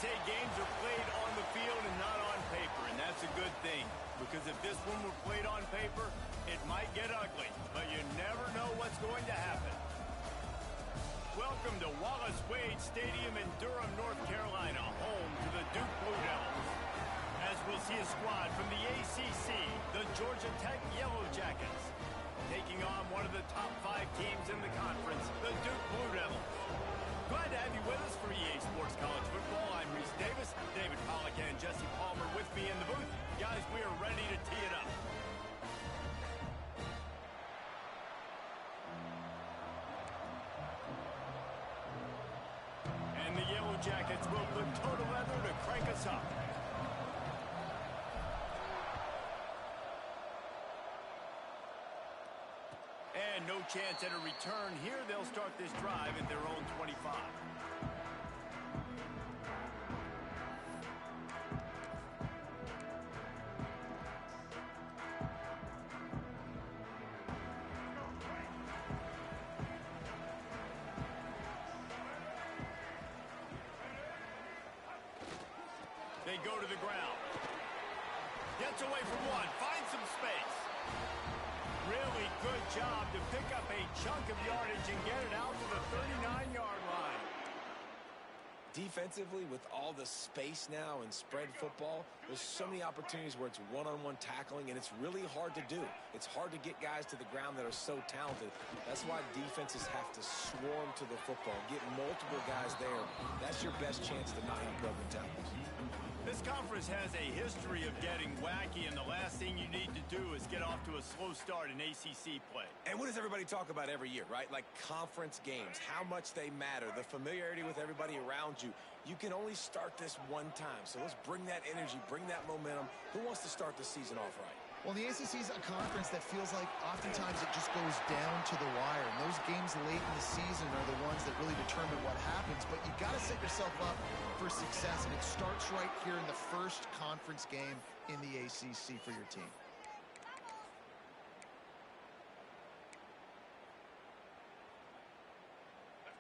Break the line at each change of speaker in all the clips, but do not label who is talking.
say games are played on the field and not on paper, and that's a good thing. Because if this one were played on paper, it might get ugly, but you never know what's going to happen. Welcome to Wallace Wade Stadium in Durham, North Carolina, home to the Duke Blue Devils. As we'll see a squad from the ACC, the Georgia Tech Yellow Jackets, taking on one of the top 5 teams in the conference, the Duke Blue Devils. Glad to have you with us for EA Sports College Football. I'm Reese Davis, David Pollack and Jesse Palmer with me in the booth. Guys, we are ready to tee it up. And the Yellow Jackets will put total leather to crank us up. And no chance at a return here. They'll start this drive at their own 25. They go to the ground. Gets away from one. Finds some space. Really good job to pick up a chunk of yardage and get it out to the 39-yard line.
Defensively, with all the space now and spread football, there's so many opportunities where it's one-on-one tackling, and it's really hard to do. It's hard to get guys to the ground that are so talented. That's why defenses have to swarm to the football, get multiple guys there. That's your best chance to not have broken tackles.
This conference has a history of getting wacky, and the last thing you need to do is get off to a slow start in ACC play.
And what does everybody talk about every year, right? Like conference games, how much they matter, the familiarity with everybody around you. You can only start this one time, so let's bring that energy, bring that momentum. Who wants to start the season off right?
Well, the ACC is a conference that feels like oftentimes it just goes down to the wire. And those games late in the season are the ones that really determine what happens. But you got to set yourself up for success, and it starts right here in the first conference game in the ACC for your team.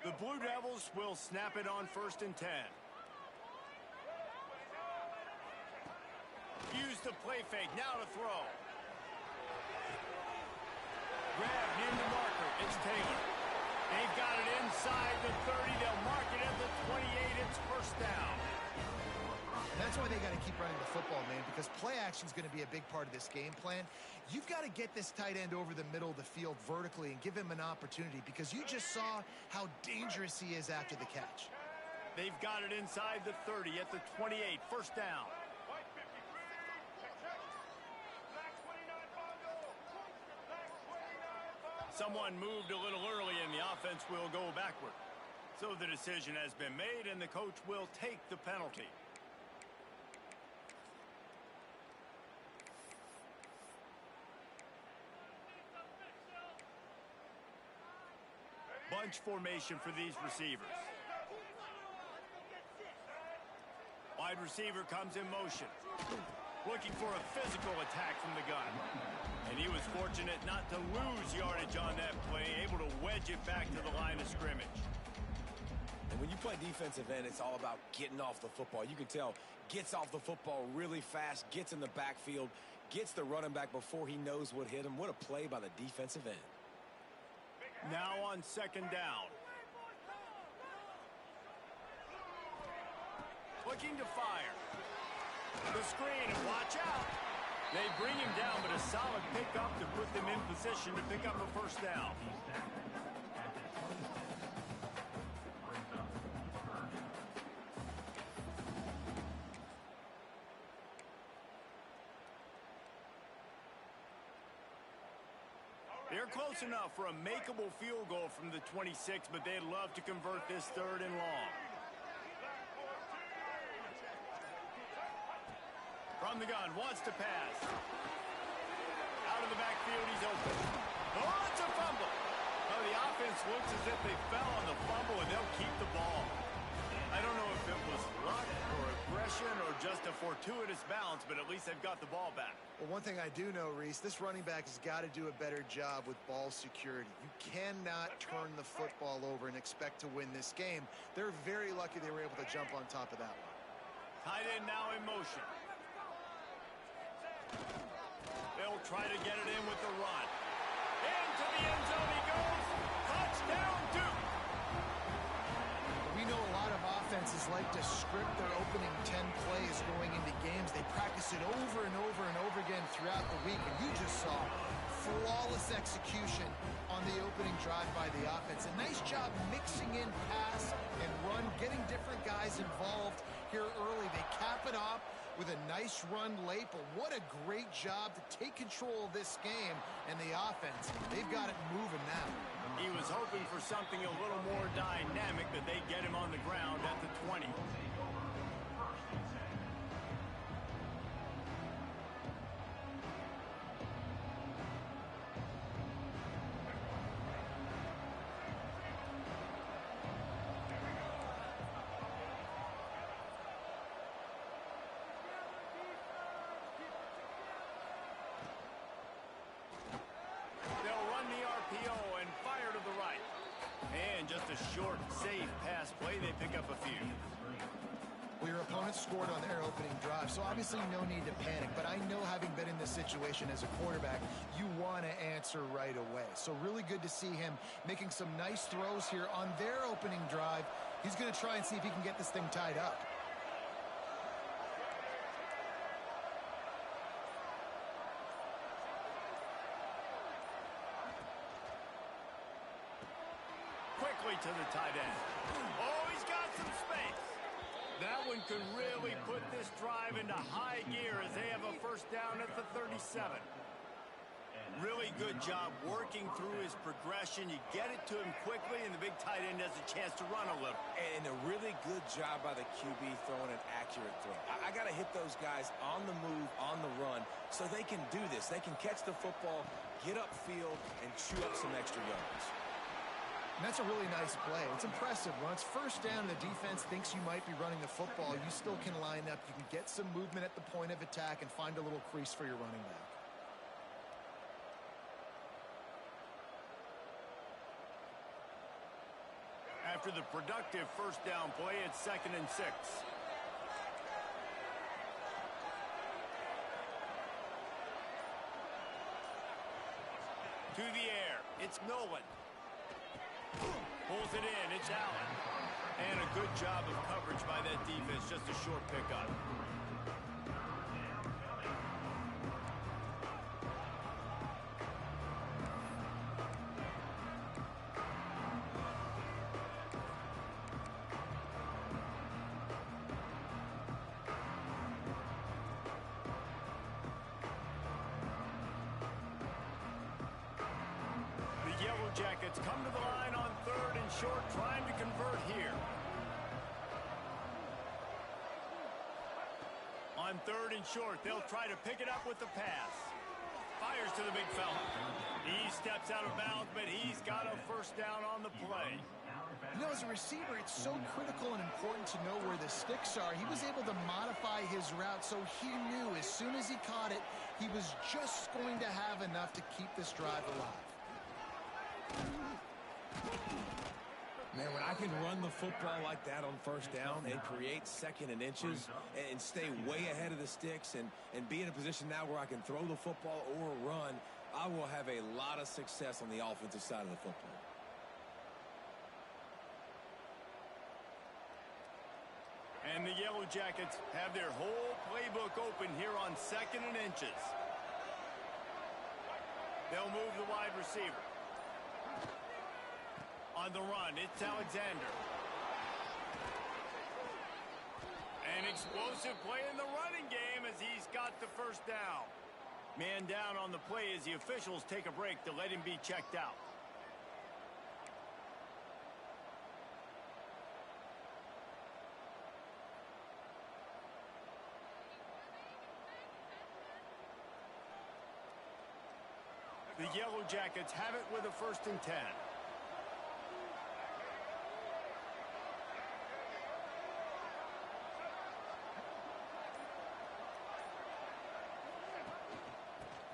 The Blue Devils will snap it on 1st and 10. Use the play fake, now to throw. Grab near the marker, it's Taylor. They've got it inside the 30, they'll mark it at the 28, it's first down.
That's why they got to keep running the football, man, because play action is going to be a big part of this game plan. You've got to get this tight end over the middle of the field vertically and give him an opportunity, because you just saw how dangerous he is after the catch.
They've got it inside the 30 at the 28, first down. Someone moved a little early and the offense will go backward. So the decision has been made and the coach will take the penalty. Bunch formation for these receivers. Wide receiver comes in motion. Looking for a physical attack from the gun. And he was fortunate not to lose yardage on that play, able to wedge it back to the line of scrimmage.
And when you play defensive end, it's all about getting off the football. You can tell, gets off the football really fast, gets in the backfield, gets the running back before he knows what hit him. What a play by the defensive end.
Now on 2nd down. Looking to fire. The screen, and watch out. They bring him down, but a solid pickup to put them in position to pick up a first down. They're close enough for a makeable field goal from the 26, but they'd love to convert this 3rd and long. From the gun, wants to pass. Out of the backfield, he's open. Oh, it's a fumble. Oh, the offense looks as if they fell on the fumble, and they'll keep the ball. I don't know if it was luck or aggression or just a fortuitous bounce, but at least they've got the ball back.
Well, one thing I do know, Reese, this running back has got to do a better job with ball security. You cannot turn the football over and expect to win this game. They're very lucky they were able to jump on top of that one.
Tight end now in motion. They'll try to get it in with the run. Into the end zone he goes. Touchdown, Duke.
We know a lot of offenses like to script their opening 10 plays going into games. They practice it over and over and over again throughout the week, and you just saw flawless execution on the opening drive by the offense. A nice job mixing in pass and run, getting different guys involved here early. They cap it off with a nice run late, but what a great job to take control of this game. And the offense, they've got it moving now.
He was hoping for something a little more dynamic, that they get him on the ground at the 20. And fire to the right. And just a short, safe pass play. They pick up a few.
Well, your opponent scored on their opening drive, so obviously no need to panic. But I know, having been in this situation as a quarterback, you want to answer right away. So really good to see him making some nice throws here on their opening drive. He's going to try and see if he can get this thing tied up.
To the tight end. Oh, he's got some space. That one could really put this drive into high gear as they have a first down at the 37. Really good job working through his progression. You get it to him quickly, and the big tight end has a chance to run a little.
And a really good job by the QB throwing an accurate throw. I got to hit those guys on the move, on the run, so they can do this. They can catch the football, get upfield, and chew up some extra yards.
And that's a really nice play. It's impressive. When it's first down and the defense thinks you might be running the football, you still can line up. You can get some movement at the point of attack and find a little crease for your running back.
After the productive first down play, it's 2nd and 6. To the air. It's Nolan. Pulls it in. It's Allen. And a good job of coverage by that defense. Just a short pickup. Yellow Jackets come to the line on 3rd and short, trying to convert here. On 3rd and short, they'll try to pick it up with the pass. Fires to the big fella. He steps out of bounds, but he's got a first down on the play.
You know, as a receiver, it's so critical and important to know where the sticks are. He was able to modify his route, so he knew as soon as he caught it, he was just going to have enough to keep this drive alive.
Man, when I can run the football like that on first down and create 2nd and inches and stay way ahead of the sticks and be in a position now where I can throw the football or run, I will have a lot of success on the offensive side of the football.
And the Yellow Jackets have their whole playbook open here on 2nd and inches. They'll move the wide receiver. On the run, it's Alexander. An explosive play in the running game as he's got the first down. Man down on the play as the officials take a break to let him be checked out. The Yellow Jackets have it with a 1st and 10.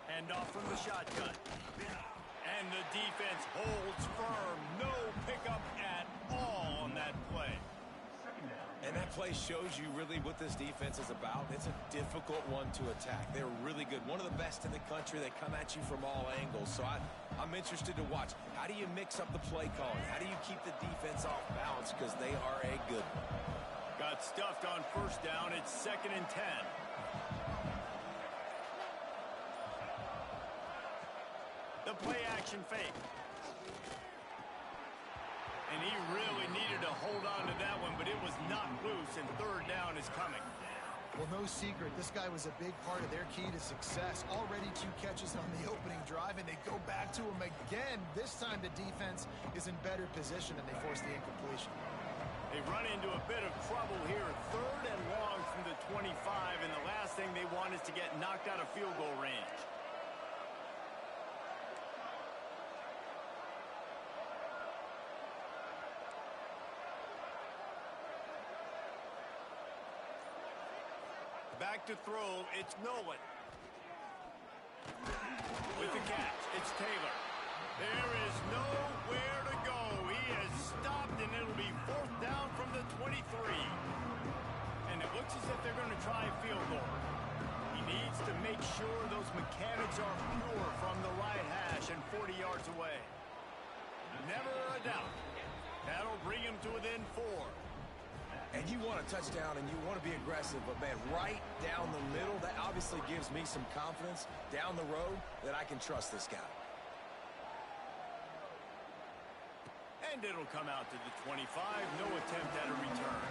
Hand off from the shotgun. And the defense holds firm. No pickup at all on that play.
And that play shows you really what this defense is about. It's a difficult one to attack. They're really good. One of the best in the country. They come at you from all angles. So I'm interested to watch. How do you mix up the play calling? How do you keep the defense off balance? Because they are a good one.
Got stuffed on first down. It's 2nd and 10. The play action fake. And he really needed to hold on to that one, but it was not loose, and 3rd down is coming.
Well, no secret, this guy was a big part of their key to success. Already 2 catches on the opening drive, and they go back to him again. This time the defense is in better position, and they force the incompletion.
They run into a bit of trouble here. 3rd and long from the 25, and the last thing they want is to get knocked out of field goal range. Back to throw, it's Nolan. With the catch, it's Taylor. There is nowhere to go. He has stopped, and it'll be 4th down from the 23. And it looks as if they're going to try a field goal. He needs to make sure those mechanics are pure from the right hash and 40 yards away. Never a doubt. That'll bring him to within 4.
And you want a touchdown and you want to be aggressive, but man, right down the middle, that obviously gives me some confidence down the road that I can trust this guy.
And it'll come out to the 25. No attempt at a return.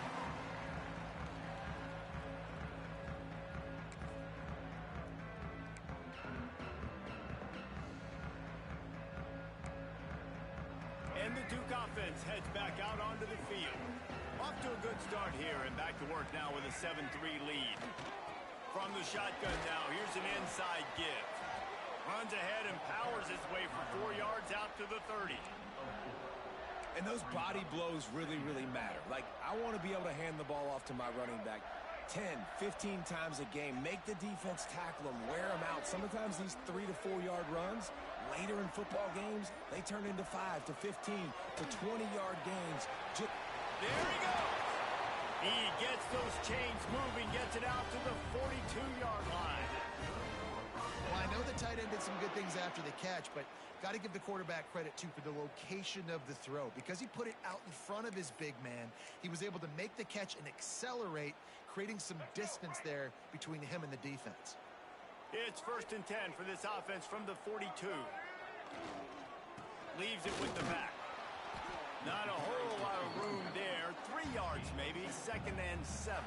And the Duke offense heads back out onto the field. Off to a good start here, and back to work now with a 7-3 lead. From the shotgun now, here's an inside give. Runs ahead and powers his way for 4 yards out to the 30.
And those body blows really, really matter. Like, I want to be able to hand the ball off to my running back 10, 15 times a game. Make the defense tackle them, wear them out. Sometimes these 3 to 4 yard runs, later in football games, they turn into 5 to 15 to 20-yard gains.
There he goes. He gets those chains moving, gets it out to the 42-yard line.
Well, I know the tight end did some good things after the catch, but got to give the quarterback credit, too, for the location of the throw. Because he put it out in front of his big man, he was able to make the catch and accelerate, creating some distance there between him and the defense.
It's 1st and 10 for this offense from the 42. Leaves it with the back. Not a whole lot of room there. 3 yards maybe. 2nd and 7.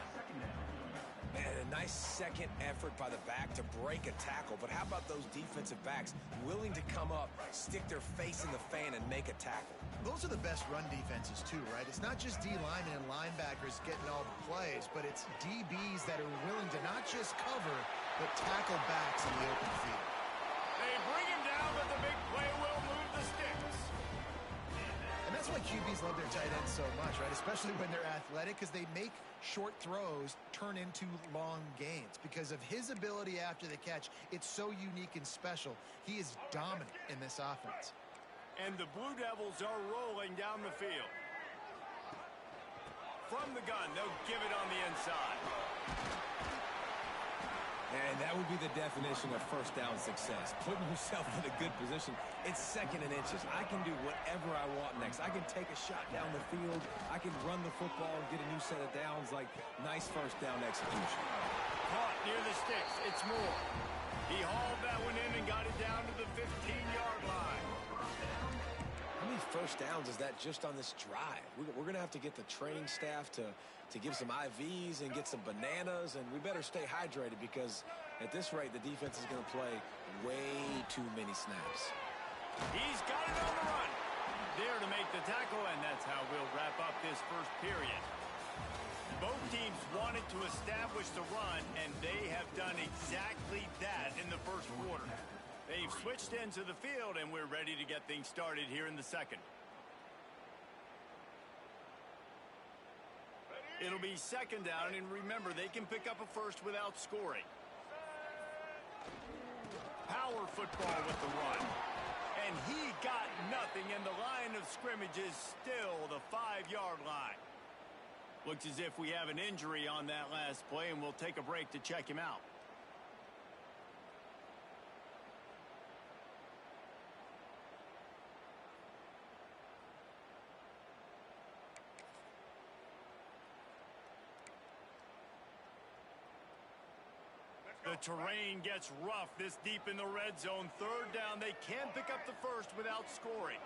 Man, a nice second effort by the back to break a tackle. But how about those defensive backs willing to come up, stick their face in the fan, and make a tackle?
Those are the best run defenses, too, right? It's not just D-linemen and linebackers getting all the plays, but it's DBs that are willing to not just cover, but tackle backs in the open field.
They bring him down, but the big play will move the sticks.
And that's why QBs love their tight ends so much, right? Especially when they're athletic, because they make short throws turn into long gains. Because of his ability after the catch, it's so unique and special. He is dominant in this offense.
And the Blue Devils are rolling down the field. From the gun, they'll give it on the inside.
And that would be the definition of first down success. Putting yourself in a good position. It's 2nd and inches. I can do whatever I want next. I can take a shot down the field. I can run the football and get a new set of downs. Like, nice first down execution.
Caught near the sticks. It's Moore. He hauled that one in and got it down to the 15-yard line.
How many first downs is that just on this drive? We're going to have to get the training staff to give some IVs and get some bananas, and we better stay hydrated because at this rate, the defense is going to play way too many snaps.
He's got it on the run. There to make the tackle, and that's how we'll wrap up this first period. Both teams wanted to establish the run, and they have done exactly that in the first quarter. They've switched into the field, and we're ready to get things started here in the second. It'll be 2nd down, and remember, they can pick up a first without scoring. Power football with the run. And he got nothing, and the line of scrimmage is still the 5-yard line. Looks as if we have an injury on that last play, and we'll take a break to check him out. The terrain gets rough this deep in the red zone. Third down, they can pick up the first without scoring.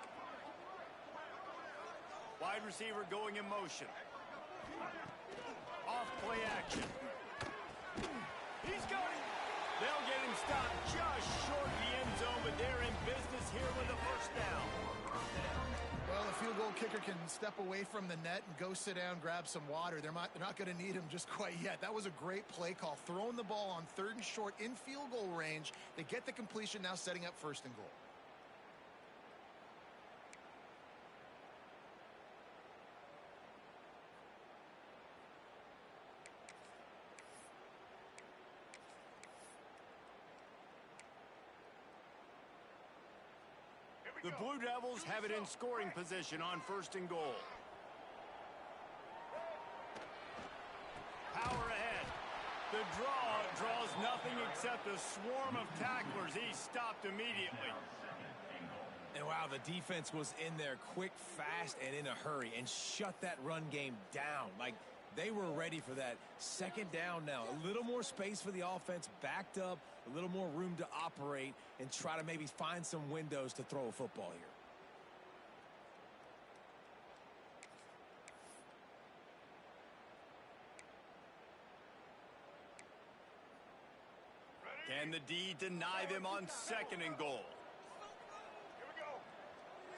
Wide receiver going in motion. Off play action. He's got it. They'll get him stopped just short of the end zone, but they're in business here with a first down.
Well, the field goal kicker can step away from the net and go sit down, grab some water. They're not going to need him just quite yet. That was a great play call. Throwing the ball on 3rd and short in field goal range. They get the completion, now setting up 1st and goal.
The Blue Devils have it in scoring position on 1st and goal. Power ahead. The draw draws nothing except a swarm of tacklers. He's stopped immediately.
And wow, the defense was in there quick, fast, and in a hurry and shut that run game down. Like, they were ready for that. 2nd down now. A little more space for the offense, backed up, a little more room to operate and try to maybe find some windows to throw a football here.
Can the D deny them on 2nd and goal?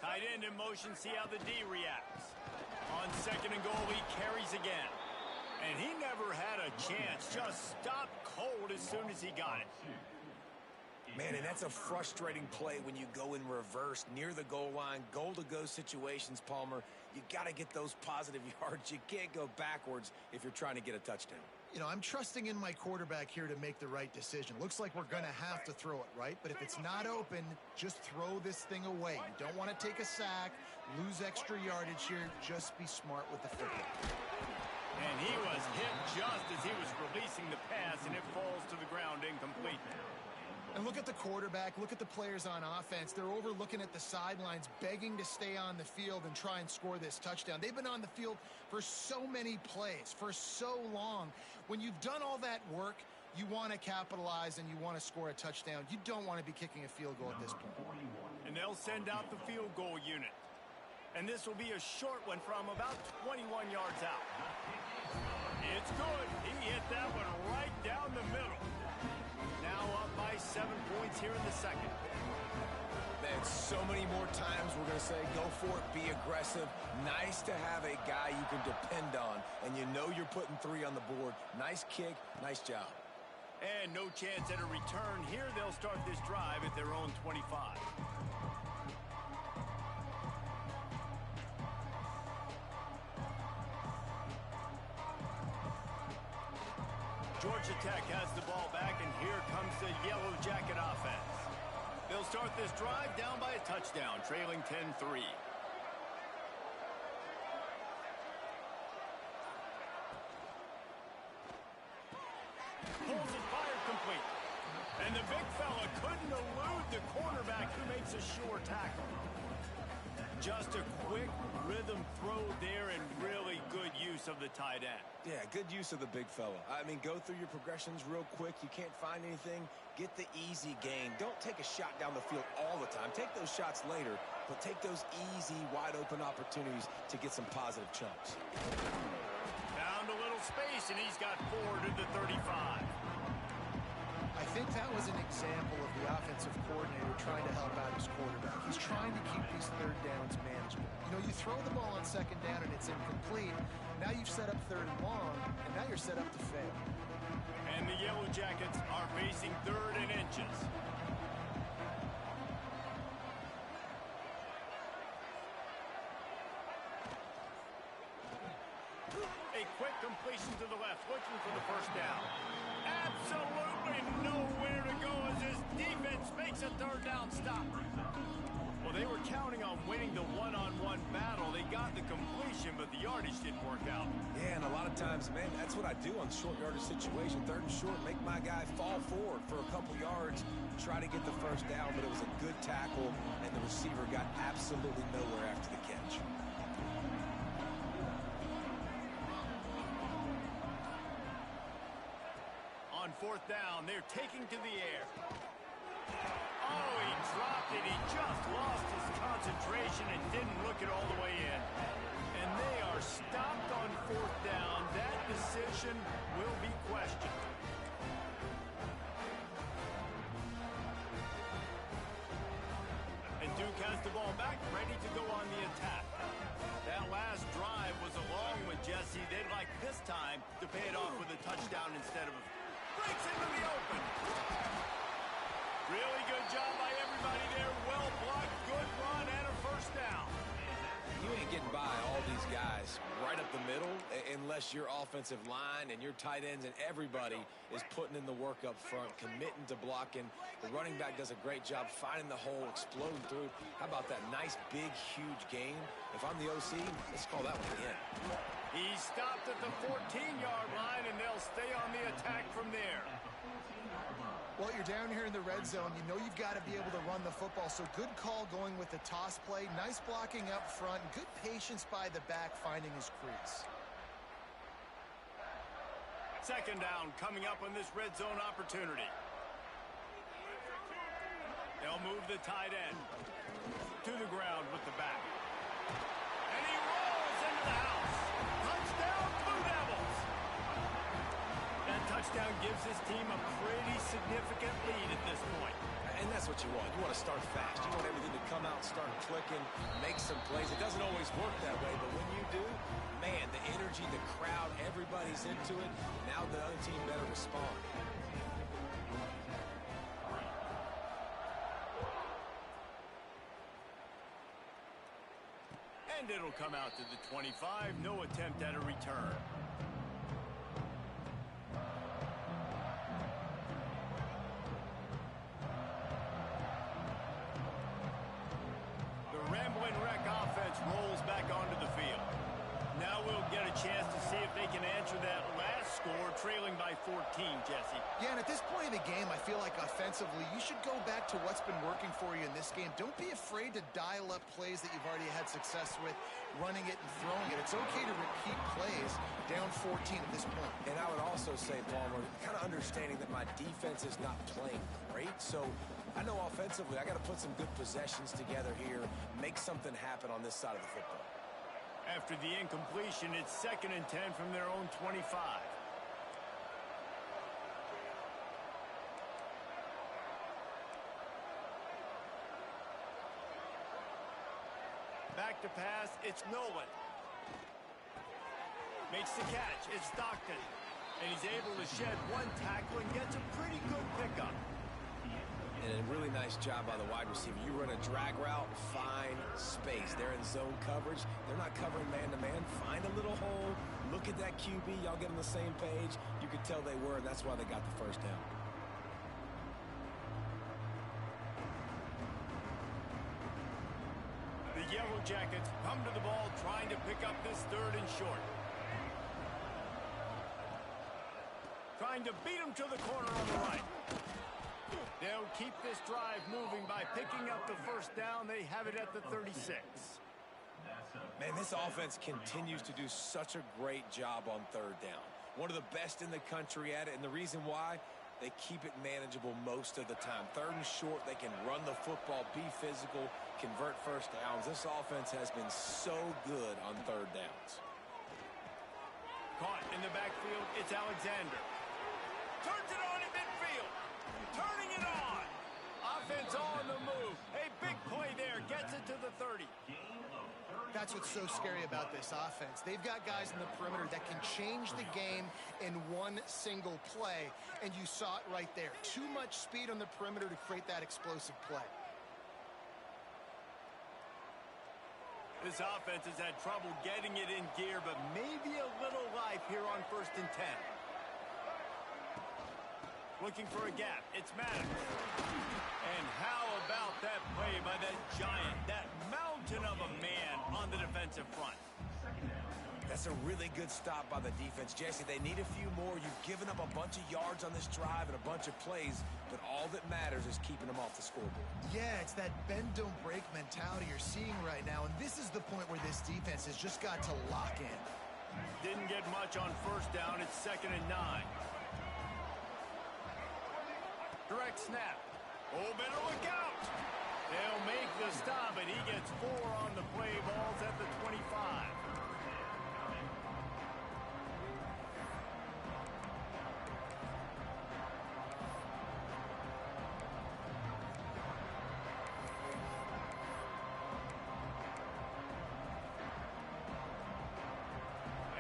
Tight end in motion, see how the D reacts. On 2nd and goal, he carries again. And he never had a chance, just stopped cold as soon as he got it.
Man, and that's a frustrating play when you go in reverse near the goal line, goal-to-go situations, Palmer. You got to get those positive yards. You can't go backwards if you're trying to get a touchdown.
You know, I'm trusting in my quarterback here to make the right decision. Looks like we're going to have to throw it, right? But if it's not open, just throw this thing away. You don't want to take a sack, lose extra yardage here. Just be smart with the football.
And he was hit just as he was releasing the pass, and it falls to the ground incomplete.
And look at the quarterback, look at the players on offense. They're over looking at the sidelines, begging to stay on the field and try and score this touchdown. They've been on the field for so many plays, for so long. When you've done all that work, you want to capitalize and you want to score a touchdown. You don't want to be kicking a field goal at this point.
And they'll send out the field goal unit. And this will be a short one from about 21 yards out. It's good. He hit that one right down the middle. Now up by 7 points here in the 2nd.
Man, so many more times we're going to say, go for it, be aggressive. Nice to have a guy you can depend on, and you know you're putting 3 on the board. Nice kick, nice job.
And no chance at a return here. They'll start this drive at their own 25. Georgia Tech has the ball back, and here comes the Yellow Jacket offense. They'll start this drive down by a touchdown, trailing 10-3. Pulls it, fired complete. And the big fella couldn't elude the cornerback who makes a sure tackle. Just a quick rhythm throw there and really good use of the tight end.
Yeah, good use of the big fella. I mean, go through your progressions real quick. You can't find anything. Get the easy gain. Don't take a shot down the field all the time. Take those shots later, but take those easy, wide-open opportunities to get some positive chunks.
Found a little space, and he's got 4 to the 35.
I think that was an example of the offensive coordinator trying to help out his quarterback. He's trying to keep these 3rd downs manageable. You know, you throw the ball on 2nd down and it's incomplete. Now you've set up 3rd and long, and now you're set up to fail.
And the Yellow Jackets are facing 3rd and inches. A quick completion to the left, looking for the first down. Absolutely nowhere to go as his defense makes a 3rd down stop. Well, they were counting on winning the one-on-one battle. They got the completion, but the yardage didn't work out.
Yeah, and a lot of times, man, that's what I do on short yardage situation. 3rd and short, make my guy fall forward for a couple yards, try to get the first down, but it was a good tackle, and the receiver got absolutely nowhere after the catch.
On 4th down, they're taking to the air. Oh, he dropped it. He just lost his concentration and didn't look it all the way in. And they are stopped on 4th down. That decision will be questioned. And Duke has the ball back, ready to go on the attack. That last drive was a long one, Jesse. They'd like this time to pay it off with a touchdown instead of a... Breaks into the open. Really good job by everybody there. Well blocked, good run, and a first down.
You ain't getting by all these guys right up the middle unless your offensive line and your tight ends and everybody is putting in the work up front, committing to blocking. The running back does a great job finding the hole, exploding through. How about that nice, big, huge gain? If I'm the OC, let's call that one again.
He stopped at the 14-yard line, and they'll stay on the attack from there.
Well, you're down here in the red zone. You know you've got to be able to run the football. So good call going with the toss play. Nice blocking up front. Good patience by the back finding his crease.
2nd down coming up on this red zone opportunity. They'll move the tight end to the ground with the back. And he rolls into the house. Touchdown, Blue Devils. That touchdown gives his team a pretty significant lead at this point.
And that's what you want. You want to start fast. You want everything to come out, start clicking, make some plays. It doesn't always work that way, but when you do, man, the energy, the crowd, everybody's into it. Now the other team better respond.
And it'll come out to the 25. No attempt at a return. The Ramblin' Wreck offense rolls back onto the field. Now we'll get a chance to see if they can answer that last score, trailing by 14, Jesse.
Yeah, and at this point in the game, I feel like offensively, you should go back to what's been working for you in this game. Don't be afraid to dial up plays that you've already had success with, running it and throwing it. It's okay to repeat plays down 14 at this point.
And I would also say, Palmer, kind of understanding that my defense is not playing great, so I know offensively I got to put some good possessions together here, make something happen on this side of the football.
After the incompletion, it's 2nd and 10 from their own 25. Back to pass, it's Nolan. Makes the catch, it's Stockton. And he's able to shed one tackle and gets a pretty good pickup.
And a really nice job by the wide receiver. You run a drag route, find space. They're in zone coverage. They're not covering man-to-man. Find a little hole. Look at that QB. Y'all get on the same page. You could tell they were, and that's why they got the first down.
The Yellow Jackets come to the ball trying to pick up this 3rd and short. Trying to beat him to the corner on the right. They'll keep this drive moving by picking up the first down. They have it at the 36.
Man, this offense continues to do such a great job on 3rd down. One of the best in the country at it, and the reason why, they keep it manageable most of the time. 3rd and short, they can run the football, be physical, convert first downs. This offense has been so good on 3rd downs.
Caught in the backfield, it's Alexander. Turns it on in midfield. Turning it on. Offense on the move. A big play there. Gets it to the 30.
That's what's so scary about this offense. They've got guys in the perimeter that can change the game in one single play, and you saw it right there. Too much speed on the perimeter to create that explosive play.
This offense has had trouble getting it in gear, but maybe a little life here on 1st and 10. Looking for a gap. It's Maddox. And how about that play by that giant, that mountain of a man on the defensive front?
That's a really good stop by the defense. Jesse, they need a few more. You've given up a bunch of yards on this drive and a bunch of plays, but all that matters is keeping them off the scoreboard.
Yeah, it's that bend, don't break mentality you're seeing right now, and this is the point where this defense has just got to lock in.
Didn't get much on first down. It's 2nd and 9. Direct snap. Oh, better look out. They'll make the stop, and he gets 4 on the play. Ball's at the 25.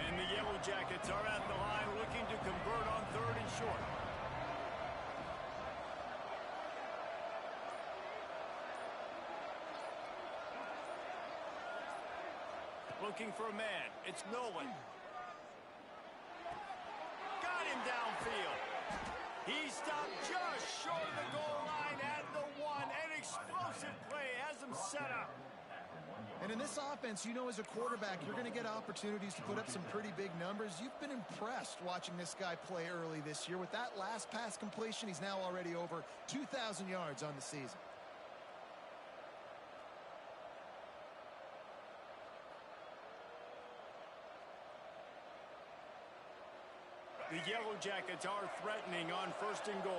And the Yellow Jackets are at the line looking to convert on 3rd and short. Looking for a man. It's Nolan. Got him downfield. He stopped just short of the goal line at the 1. An explosive play has him set up.
And in this offense, you know, as a quarterback, you're going to get opportunities to put up some pretty big numbers. You've been impressed watching this guy play early this year. With that last pass completion, he's now already over 2,000 yards on the season.
The Yellow Jackets are threatening on 1st and goal.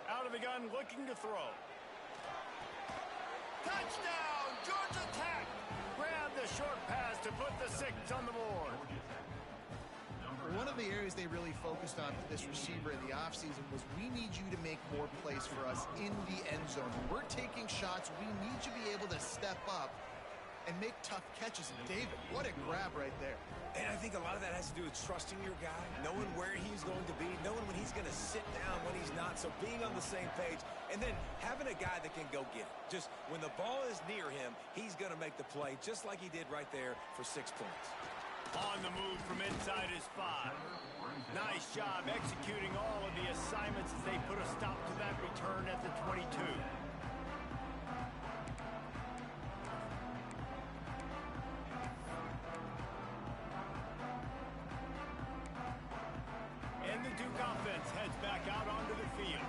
Out of the gun, looking to throw. Touchdown, Georgia Tech. Grab the short pass to put the 6 on the board.
One of the areas they really focused on for this receiver in the offseason was, we need you to make more plays for us in the end zone. When we're taking shots, we need you to be able to step up and make tough catches. And David, what a grab right there.
And I think a lot of that has to do with trusting your guy, knowing where he's going to be, knowing when he's going to sit down, when he's not. So being on the same page, and then having a guy that can go get it. Just when the ball is near him, he's going to make the play, just like he did right there for 6 points.
On the move from inside his 5. Nice job executing all of the assignments as they put a stop to that return at the 22. And the Duke offense heads back out onto the field.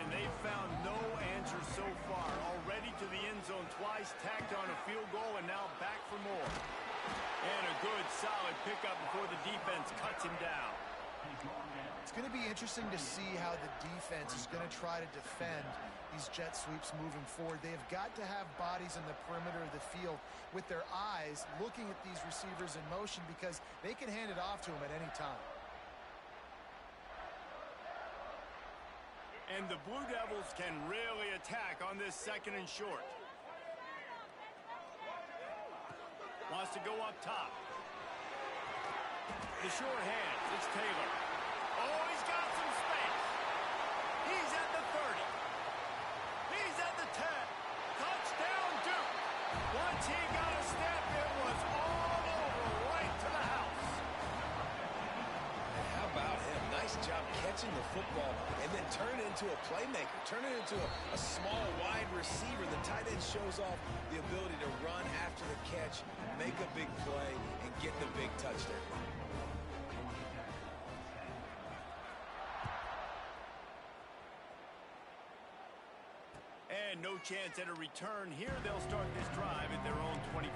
And they've found no answer so far. Already to the end zone twice, tacked on a field goal, and now back for more. And a good, solid pickup before the defense cuts him down.
It's going to be interesting to see how the defense is going to try to defend these jet sweeps moving forward. They have got to have bodies in the perimeter of the field with their eyes looking at these receivers in motion, because they can hand it off to them at any time.
And the Blue Devils can really attack on this 2nd and short. Wants to go up top. The short hands. It's Taylor. Oh, he's got some space. He's at the 30. He's at the 10. Touchdown, Duke. Once he got a step, it was all over, right to the house.
And how about him? Nice job catching the football and then turn it into a playmaker. Turn it into a small, wide receiver. The tight end shows off the ability to run after the catch, make a big play, and get the big touchdown.
And no chance at a return here. They'll start this drive at their own 25.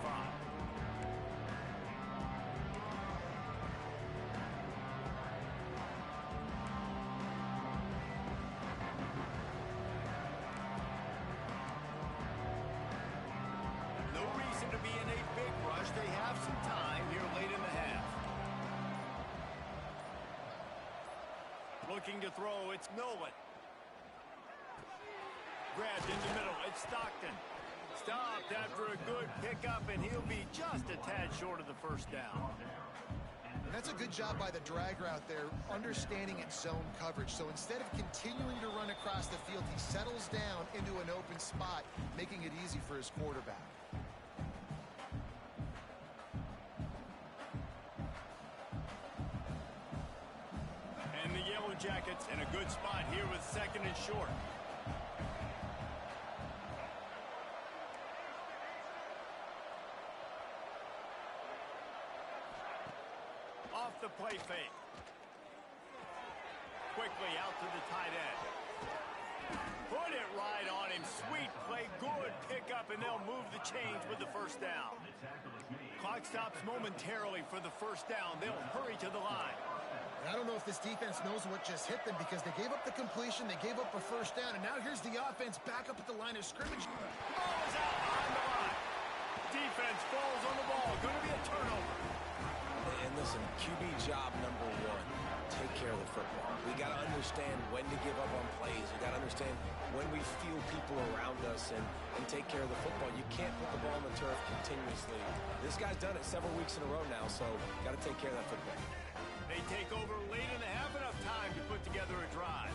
No reason to be in a big rush. They have some time here late in the half. Looking to throw, it's Nolan. Grabbed in the middle, it's Stockton. Stopped after a good pickup, and he'll be just a tad short of the 1st down.
And that's a good job by the drag route there, understanding its zone coverage. So instead of continuing to run across the field, he settles down into an open spot, making it easy for his quarterback.
And the Yellow Jackets in a good spot here with 2nd and short. Off the play fake. Quickly out to the tight end. Put it right on him. Sweet play. Good pickup, and they'll move the chains with the first down. Clock stops momentarily for the first down. They'll hurry to the line.
And I don't know if this defense knows what just hit them because they gave up the completion, they gave up a first down, and now here's the offense back up at the line of scrimmage.
Ball is out on the line. Defense falls on the ball. Going to be a turnover.
And listen, QB job number 1, take care of the football. We got to understand when to give up on plays. We got to understand when we feel people around us and take care of the football. You can't put the ball on the turf continuously. This guy's done it several weeks in a row now, so got to take care of that football.
They take over late in the half, enough time to put together a drive.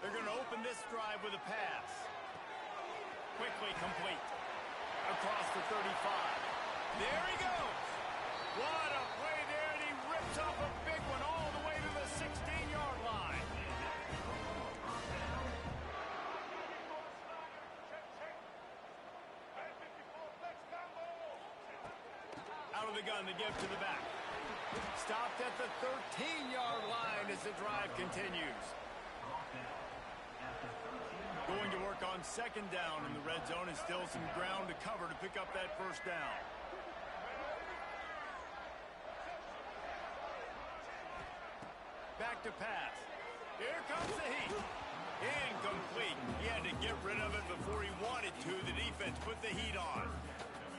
They're going to open this drive with a pass. Quickly complete. Across the 35. There he goes. What a play there, and he rips off a big one all the way to the 16-yard line. Out of the gun, the give to the back. Stopped at the 13-yard line as the drive continues. Going to work on 2nd down in the red zone, and still some ground to cover to pick up that first down. Back to pass. Here comes the heat. Incomplete. He had to get rid of it before he wanted to. The defense put the heat on.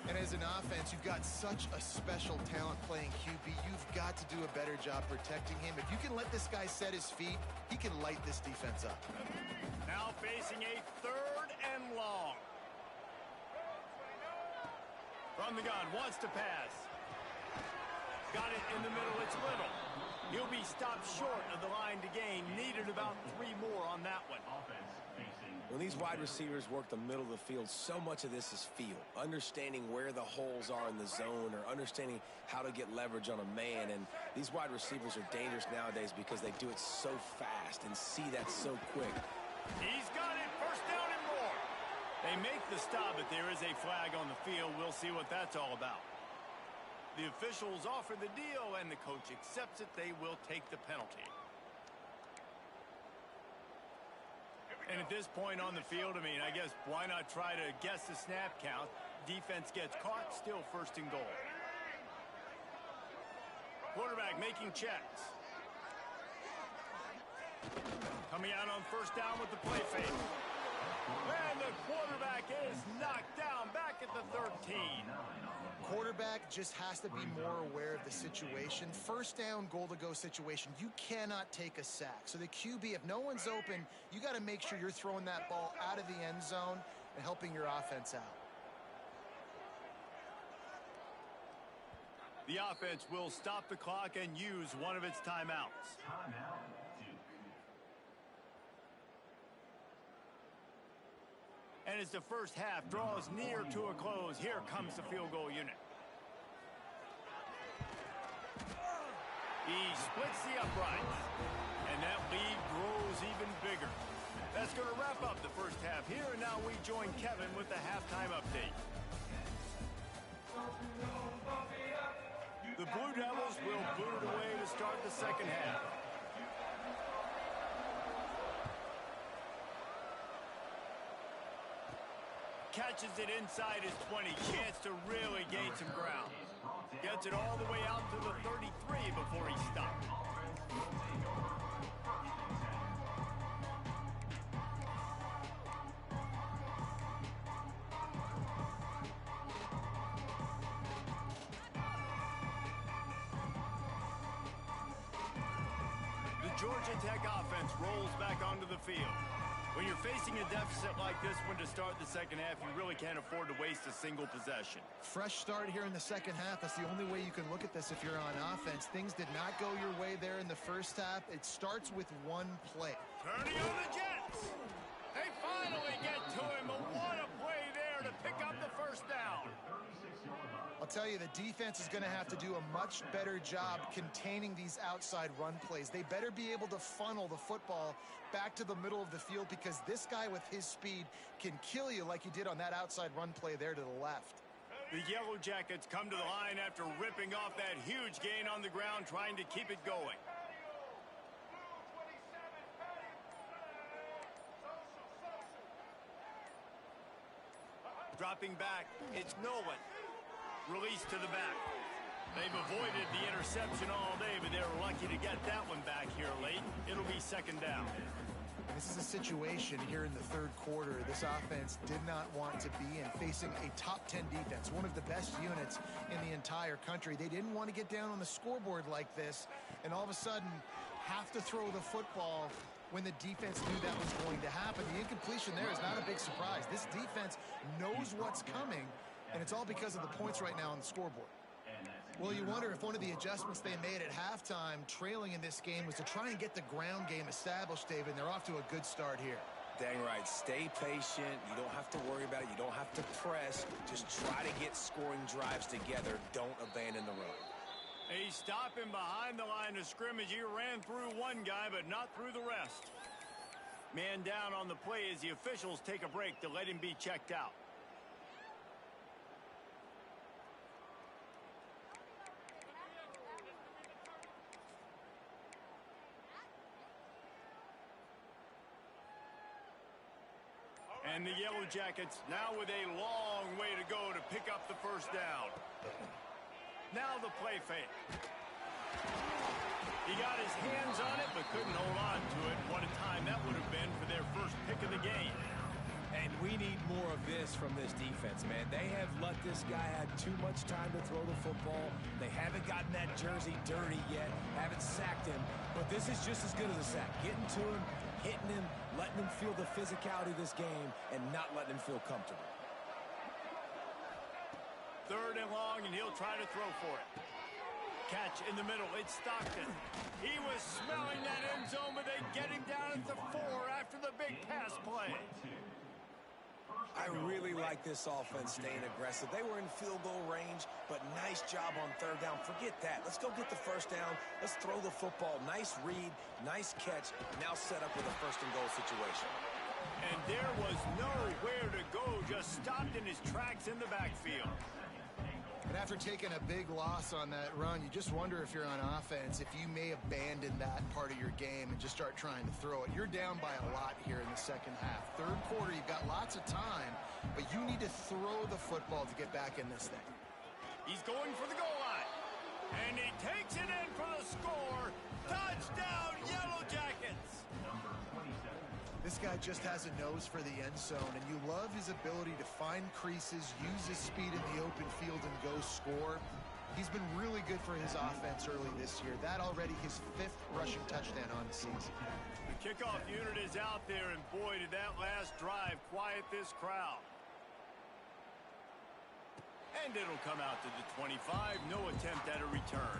And as an offense, you've got such a special talent playing QB. You've got to do a better job protecting him. If you can let this guy set his feet, he can light this defense up.
Now facing a 3rd and long. From the gun, wants to pass. Got it in the middle, it's Little. He'll be stopped short of the line to gain. Needed about 3 more on that one.
When these wide receivers work the middle of the field, so much of this is feel. Understanding where the holes are in the zone or understanding how to get leverage on a man. And these wide receivers are dangerous nowadays because they do it so fast and see that so quick.
He's got it. First down and more. They make the stop, but there is a flag on the field. We'll see what that's all about. The officials offer the deal, and the coach accepts it. They will take the penalty. And at this point on the field, I mean, I guess why not try to guess the snap count? Defense gets caught, still 1st and goal. Quarterback making checks. Coming out on 1st down with the play fake. And the quarterback is knocked down back at the 13.
Quarterback just has to be more aware of the situation. 1st down, goal-to-go situation. You cannot take a sack. So the QB, if no one's open, you got to make sure you're throwing that ball out of the end zone and helping your offense out.
The offense will stop the clock and use one of its timeouts. And as the first half draws near to a close, here comes the field goal unit. He splits the uprights, and that lead grows even bigger. That's going to wrap up the first half here, and now we join Kevin with the halftime update. The Blue Devils will boot it away to start the 2nd half. Catches it inside his 20. Chance to really gain some ground. Gets it all the way out to the 33 before he stopped. The Georgia Tech offense rolls back onto the field. When you're facing a deficit like this one to start the second half, you really can't afford to waste a single possession.
Fresh start here in the second half. That's the only way you can look at this if you're on offense. Things did not go your way there in the first half. It starts with one play.
Turning on the Jets. They finally get to him, but what a play there to pick up the first down.
I'll tell you, the defense is going to have to do a much better job containing these outside run plays. They better be able to funnel the football back to the middle of the field, because this guy with his speed can kill you like he did on that outside run play there to the left.
The Yellow Jackets come to the line after ripping off that huge gain on the ground, trying to keep it going. Dropping back, it's Nolan. Release to the back. They've avoided the interception all day, but they're lucky to get that one back here late. It'll be second down.
This is a situation here in the third quarter this offense did not want to be in, facing a top 10 defense, one of the best units in the entire country. They didn't want to get down on the scoreboard like this and all of a sudden have to throw the football when the defense knew that was going to happen. The incompletion there is not a big surprise. This defense knows what's coming, and it's all because of the points right now on the scoreboard. Well, you wonder if one of the adjustments they made at halftime, trailing in this game, was to try and get the ground game established, David, and they're off to a good start here.
Dang right. Stay patient. You don't have to worry about it. You don't have to press. Just try to get scoring drives together. Don't abandon the run.
He's stopping behind the line of scrimmage. He ran through one guy, but not through the rest. Man down on the play as the officials take a break to let him be checked out. And the Yellow Jackets now with a long way to go to pick up the first down. Now the play fake. He got his hands on it, but couldn't hold on to it. What a time that would have been for their first pick of the game.
And we need more of this from this defense, man. They have let this guy have too much time to throw the football. They haven't gotten that jersey dirty yet, haven't sacked him. But this is just as good as a sack. Getting to him, hitting him, letting him feel the physicality of this game, and not letting him feel comfortable.
Third and long, and he'll try to throw for it. Catch in the middle. It's Stockton. He was smelling that end zone, but they get him down at the 4 after the big pass play.
I really like this offense staying aggressive. They were in field goal range, but nice job on third down. Forget that. Let's go get the first down. Let's throw the football. Nice read, nice catch. Now set up with a first and goal situation.
And there was nowhere to go. Just stopped in his tracks in the backfield.
And after taking a big loss on that run, you just wonder if you're on offense, if you may abandon that part of your game and just start trying to throw it. You're down by a lot here in the second half. Third quarter, you've got lots of time, but you need to throw the football to get back in this thing.
He's going for the goal line. And he takes it in for the score. Touchdown, Yellow Jackets.
This guy just has a nose for the end zone, and you love his ability to find creases, use his speed in the open field, and go score. He's been really good for his offense early this year. That already his 5th rushing touchdown on the season.
The kickoff unit is out there, and boy, did that last drive quiet this crowd. And it'll come out to the 25. No attempt at a return.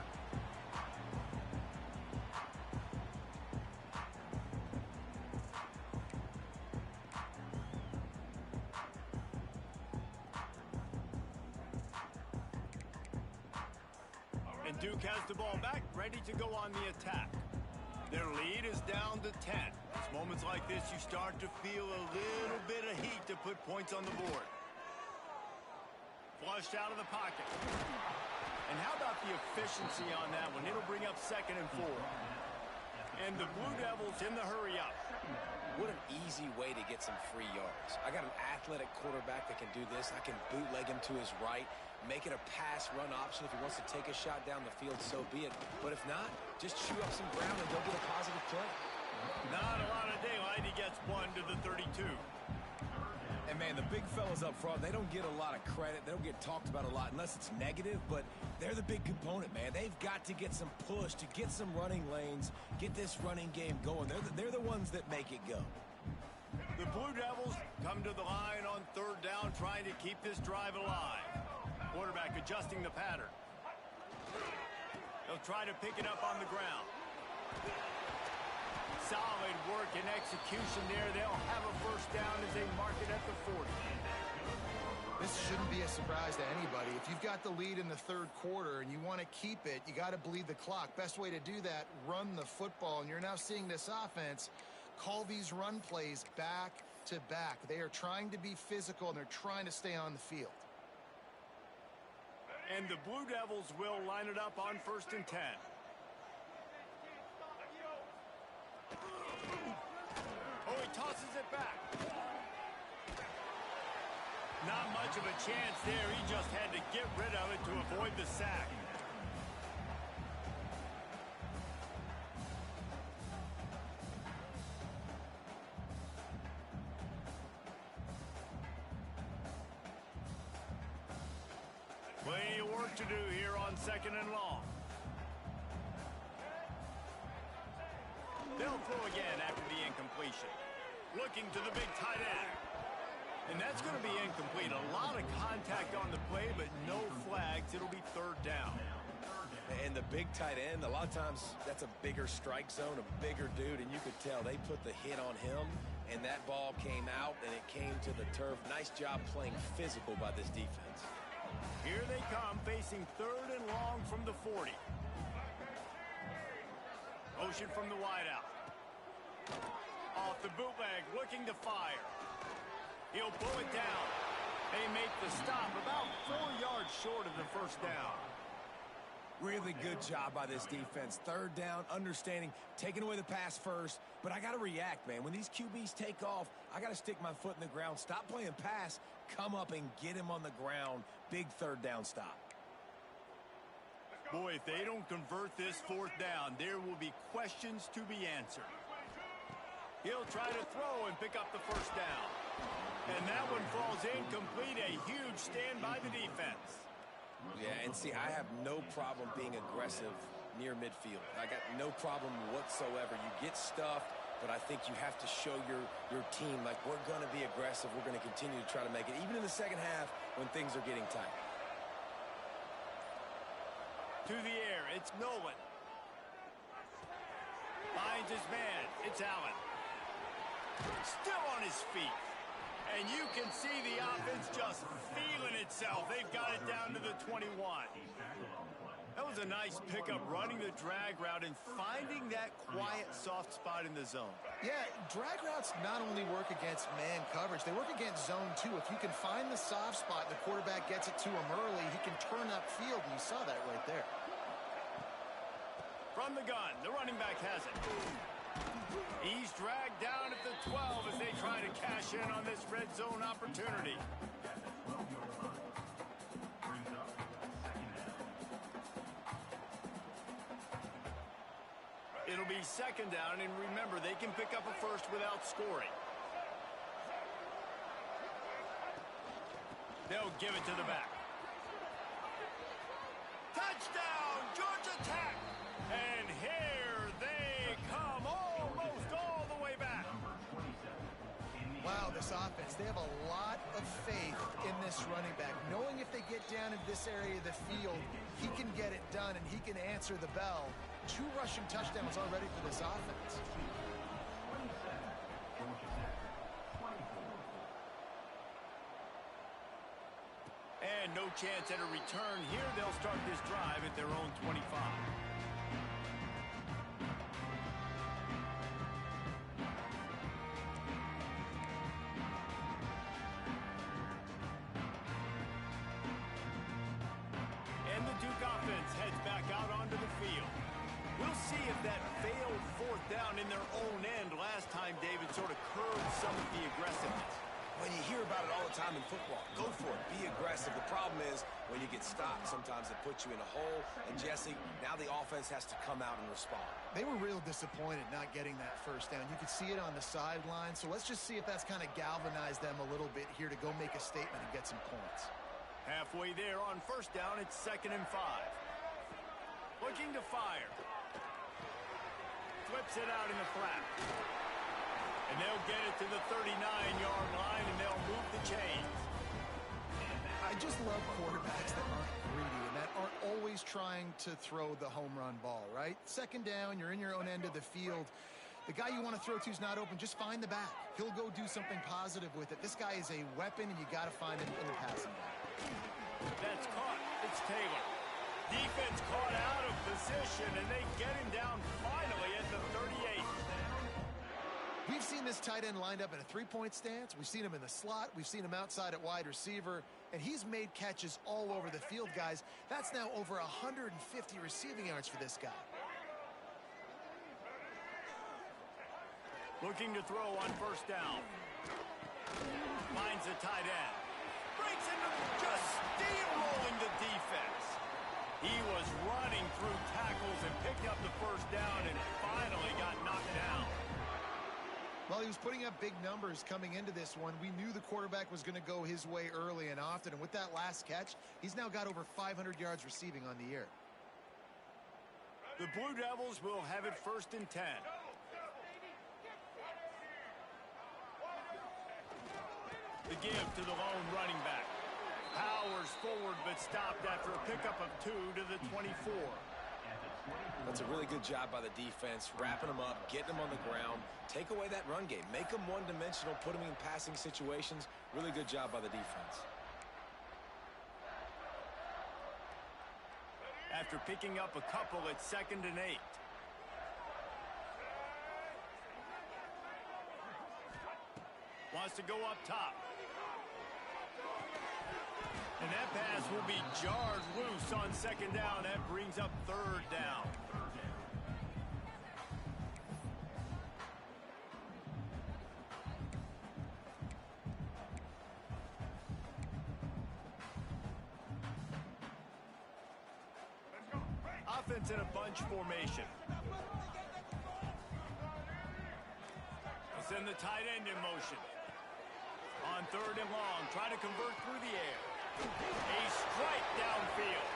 And Duke has the ball back, ready to go on the attack. Their lead is down to 10. It's moments like this you start to feel a little bit of heat to put points on the board. Flushed out of the pocket. And how about the efficiency on that one? It'll bring up 2nd and 4. And the Blue Devils in the hurry up.
What an easy way to get some free yards. I got an athletic quarterback that can do this. I can bootleg him to his right, make it a pass-run option. If he wants to take a shot down the field, so be it. But if not, just chew up some ground and go get a positive play.
Not a lot of daylight. He gets one to the 32.
And, man, the big fellas up front, they don't get a lot of credit. They don't get talked about a lot unless it's negative, but they're the big component, man. They've got to get some push to get some running lanes, get this running game going. They're the ones that make it go.
The Blue Devils come to the line on third down, trying to keep this drive alive. Quarterback adjusting the pattern. They'll try to pick it up on the ground. Solid work and execution there. They'll have a first down as they mark it at the 40.
This shouldn't be a surprise to anybody. If you've got the lead in the third quarter and you want to keep it, you got to bleed the clock. Best way to do that, run the football. And you're now seeing this offense call these run plays back to back. They are trying to be physical, and they're trying to stay on the field.
And the Blue Devils will line it up on 1st and 10. Oh, he tosses it back. Not much of a chance there. He just had to get rid of it to avoid the sack. Plenty of work to do here on 2nd and long. They'll throw again after the incompletion. Looking to the big tight end. And that's going to be incomplete. A lot of contact on the play, but no flags. It'll be 3rd down.
And the big tight end, a lot of times that's a bigger strike zone, a bigger dude, and you could tell they put the hit on him, and that ball came out, and it came to the turf. Nice job playing physical by this defense.
Here they come, facing 3rd and long from the 40. Motion from the wideout. Off the bootleg, looking to fire. He'll pull it down. They make the stop about 4 yards short of the first down.
Really good job by this defense. 3rd down, understanding, taking away the pass first. But I got to react, man. When these QBs take off, I got to stick my foot in the ground. Stop playing pass. Come up and get him on the ground. Big 3rd down stop.
Boy, if they don't convert this 4th down, there will be questions to be answered. He'll try to throw and pick up the first down. And that one falls incomplete. A huge stand by the defense.
Yeah, and see, I have no problem being aggressive near midfield. I got no problem whatsoever. You get stuffed, but I think you have to show your team, like, we're going to be aggressive. We're going to continue to try to make it, even in the second half when things are getting tight.
To the air, it's Nolan. Finds his man. It's Allen. Still on his feet. And you can see the offense just feeling itself. They've got it down to the 21. That was a nice pickup, running the drag route and finding that quiet, soft spot in the zone.
Yeah, drag routes not only work against man coverage, they work against zone too. If you can find the soft spot and the quarterback gets it to him early, he can turn upfield, and you saw that right there.
From the gun, the running back has it. He's dragged down at the 12 as they try to cash in on this red zone opportunity. It'll be 2nd down, and remember, they can pick up a first without scoring. They'll give it to the back. Touchdown, Georgia Tech! And here they come, almost all the way back.
Wow, this offense, they have a lot of faith in this running back. Knowing if they get down in this area of the field, he can get it done and he can answer the bell. 2 rushing touchdowns already for this offense.
And no chance at a return here. They'll start this drive at their own 25. And the Duke offense heads back out onto the field. We'll see if that failed 4th down in their own end last time, David, sort of curbed some of the aggressiveness.
When you hear about it all the time in football, go for it. Be aggressive. The problem is when you get stopped, sometimes it puts you in a hole. And, Jesse, now the offense has to come out and respond.
They were real disappointed not getting that first down. You could see it on the sideline. So let's just see if that's kind of galvanized them a little bit here to go make a statement and get some points.
Halfway there on 1st down, it's 2nd and 5. Looking to fire. Flips it out in the flat. And they'll get it to the 39-yard line, and they'll move the chains.
I just love quarterbacks that aren't greedy and that aren't always trying to throw the home run ball, right? Second down, you're in your own end of the field. The guy you want to throw to is not open. Just find the back. He'll go do something positive with it. This guy is a weapon, and you got to find him in the passing game.
That's caught. It's Taylor. Defense caught out of position, and they get him down finally at the 38.
We've seen this tight end lined up in a three-point stance. We've seen him in the slot. We've seen him outside at wide receiver. And he's made catches all over the field, guys. That's now over 150 receiving yards for this guy.
Looking to throw on first down. Finds the tight end. Breaks into just steamrolling the defense. He was running through tackles and picked up the first down and finally got knocked down.
Well, he was putting up big numbers coming into this one. We knew the quarterback was going to go his way early and often. And with that last catch, he's now got over 500 yards receiving on the year.
The Blue Devils will have it 1st and 10. The give to the lone running back. Powers forward, but stopped after a pickup of 2 to the 24.
That's a really good job by the defense, wrapping them up, getting them on the ground, take away that run game, make them one-dimensional, put them in passing situations. Really good job by the defense.
After picking up a couple, it's 2nd and 8. Wants to go up top. And that pass will be jarred loose on 2nd down. That brings up 3rd down. Offense in a bunch formation. They send the tight end in motion. On 3rd and long, try to convert through the air. A strike downfield.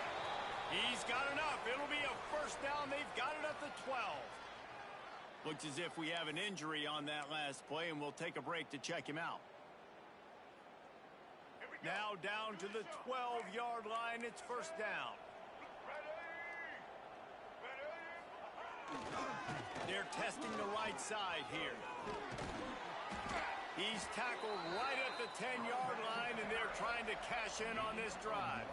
He's got enough. It'll be a first down. They've got it at the 12. Looks as if we have an injury on that last play, and we'll take a break to check him out. Now down to the 12-yard line. It's 1st down. They're testing the right side here. He's tackled right at the 10-yard line, and they're trying to cash in on this drive.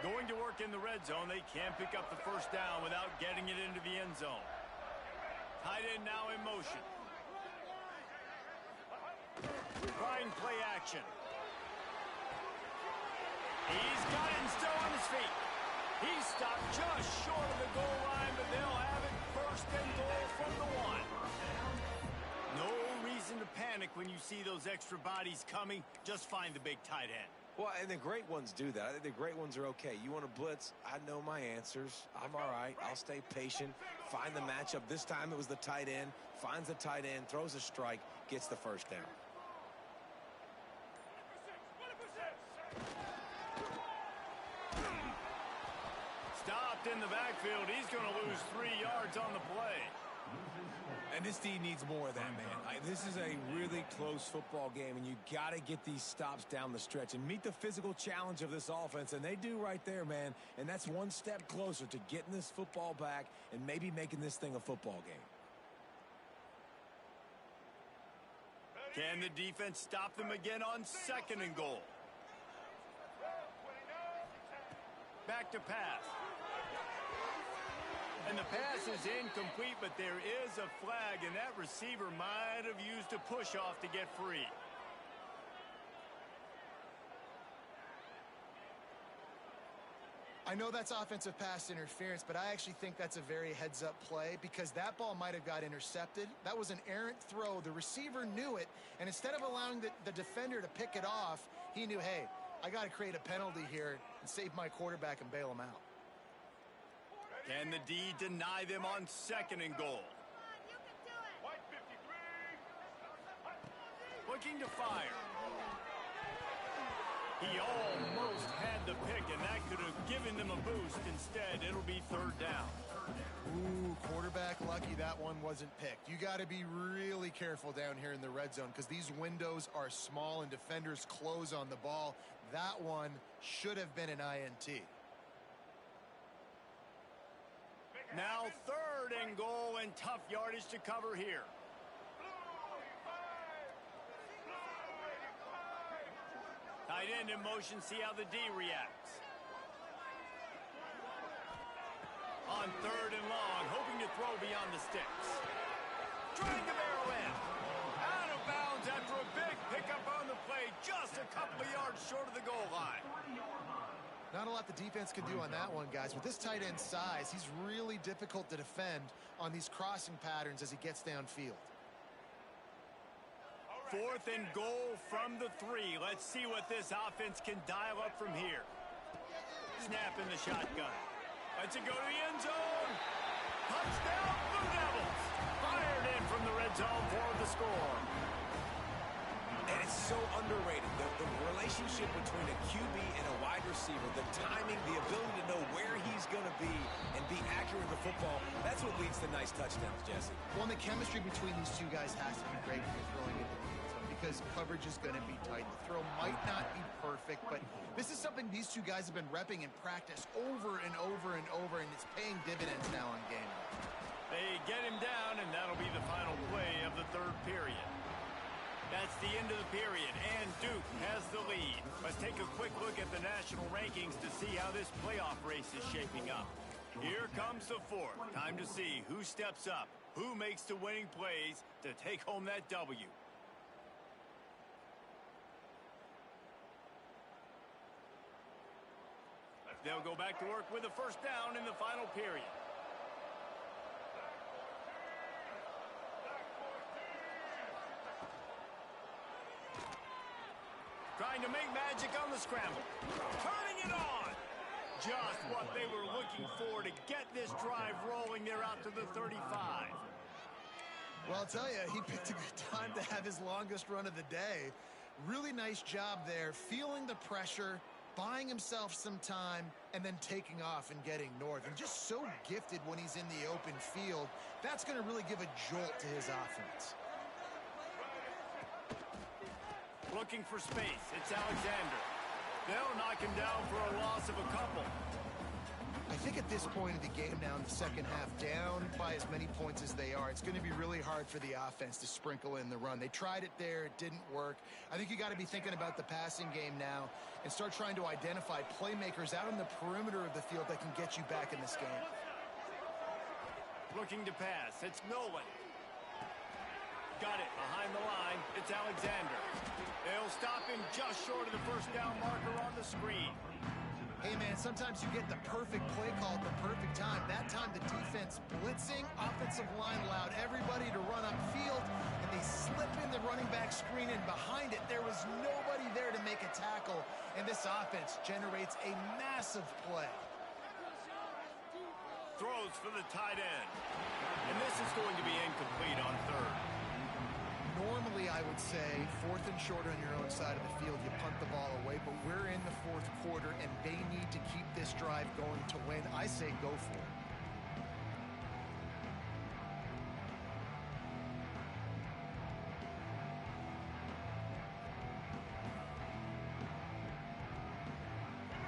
Going to work in the red zone. They can't pick up the first down without getting it into the end zone. Tight end now in motion. Trying play action. He's got it and still on his feet. He stopped just short of the goal line, but they'll have it 1st and goal from the 1. No reason to panic when you see those extra bodies coming. Just find the big tight end.
Well, and the great ones do that. I think the great ones are okay. You want to blitz? I know my answers. I'm all right. I'll stay patient. Find the matchup. This time it was the tight end. Finds the tight end, throws a strike, gets the first down.
Stopped in the backfield. He's going to lose 3 yards on the play.
And this team needs more of that, man. This is a really close football game, and you got to get these stops down the stretch and meet the physical challenge of this offense, and they do right there, man. And that's one step closer to getting this football back and maybe making this thing a football game.
Can the defense stop them again on 2nd and goal? Back to pass. And the pass is incomplete, but there is a flag, and that receiver might have used a push-off to get free.
I know that's offensive pass interference, but I actually think that's a very heads-up play because that ball might have got intercepted. That was an errant throw. The receiver knew it, and instead of allowing the defender to pick it off, he knew, hey, I got to create a penalty here and save my quarterback and bail him out.
Can the D deny them on 2nd and goal? looking to fire. He almost had the pick, and that could have given them a boost. Instead, it'll be third down.
Ooh, quarterback lucky that one wasn't picked. You got to be really careful down here in the red zone because these windows are small and defenders close on the ball. That one should have been an INT.
Now third and goal, and tough yardage to cover here. Tight end in motion, see how the D reacts. On third and long, hoping to throw beyond the sticks. Trying to barrel in. Out of bounds after a big pickup on the play, just a couple of yards short of the goal line.
Not a lot the defense can do on that one, guys. With this tight end size, he's really difficult to defend on these crossing patterns as he gets downfield.
Fourth and goal from the 3. Let's see what this offense can dial up from here. Snap in the shotgun. Lets it go to the end zone. Touchdown, Blue Devils. Fired in from the red zone for the score.
And it's so underrated. The relationship between a QB and a wide receiver, the timing, the ability to know where he's going to be and be accurate with the football, that's what leads to nice touchdowns, Jesse.
Well, and the chemistry between these two guys has to be great when you're throwing it in the end zone because coverage is going to be tight. The throw might not be perfect, but this is something these two guys have been repping in practice over and over and over, and it's paying dividends now on game.
They get him down, and that'll be the final play of the third period. That's the end of the period, and Duke has the lead. Let's take a quick look at the national rankings to see how this playoff race is shaping up. Here comes the fourth. Time to see who steps up, who makes the winning plays to take home that W. They'll go back to work with a first down in the final period. Trying to make magic on the scramble. Turning it on. Just what they were looking for to get this drive rolling there out to the 35.
Well, I'll tell you, he picked a good time to have his longest run of the day. Really nice job there, feeling the pressure, buying himself some time, and then taking off and getting north. And just so gifted when he's in the open field. That's going to really give a jolt to his offense.
Looking for space. It's Alexander. They'll knock him down for a loss of a couple.
I think at this point of the game now in the second half, down by as many points as they are, it's going to be really hard for the offense to sprinkle in the run. They tried it there. It didn't work. I think you got to be thinking about the passing game now and start trying to identify playmakers out on the perimeter of the field that can get you back in this game.
Looking to pass. It's Nolan. Got it behind the line. It's Alexander. They'll stop him just short of the first down marker on the screen.
Hey, man, sometimes you get the perfect play call at the perfect time. That time the defense blitzing, offensive line allowed everybody to run upfield, and they slip in the running back screen, and behind it there was nobody there to make a tackle, and this offense generates a massive play.
Throws for the tight end. And this is going to be incomplete on third.
Normally, I would say, fourth and short on your own side of the field, you punt the ball away, but we're in the fourth quarter, and they need to keep this drive going to win. I say go for it.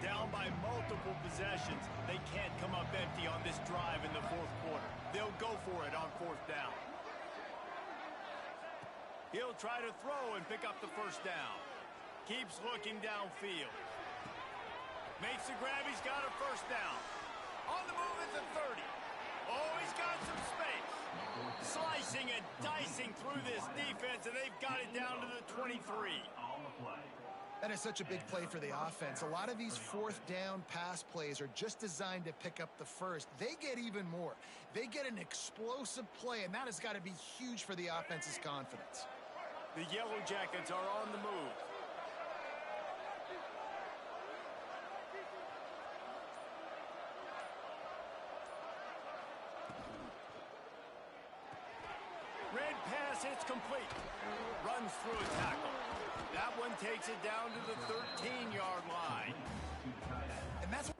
Down by multiple possessions, they can't come up empty on this drive in the fourth quarter. They'll go for it on fourth down. He'll try to throw and pick up the first down. Keeps looking downfield. Makes the grab. He's got a first down. On the move at the 30. Oh, he's got some space. Slicing and dicing through this defense, and they've got it down to the 23.
That is such a big play for the offense. A lot of these fourth down pass plays are just designed to pick up the first. They get even more. They get an explosive play, and that has got to be huge for the offense's confidence.
The Yellow Jackets are on the move. Red pass pass, it's complete. Runs through a tackle. That one takes it down to the 13-yard line.
And that's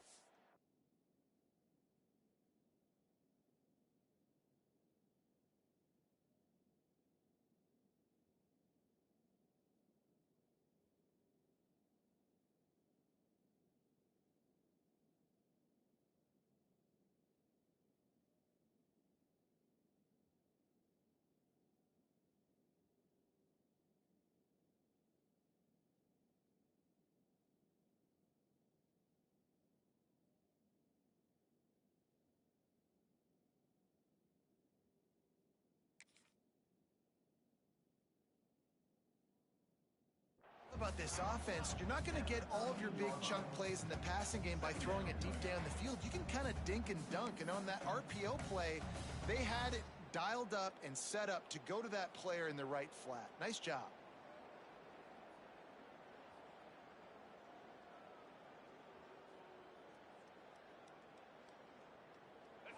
about this offense. You're not going to get all of your big chunk plays in the passing game by throwing it deep down the field. You can kind of dink and dunk, and on that RPO play, they had it dialed up and set up to go to that player in the right flat. Nice job.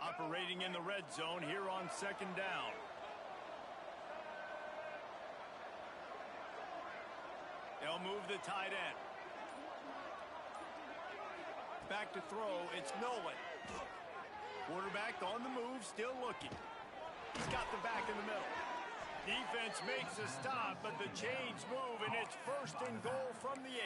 Operating in the red zone here on second down. They'll move the tight end. Back to throw, it's Nolan. Quarterback on the move, still looking. He's got the back in the middle. Defense makes a stop, but the chains move, and it's 1st and goal from the 8.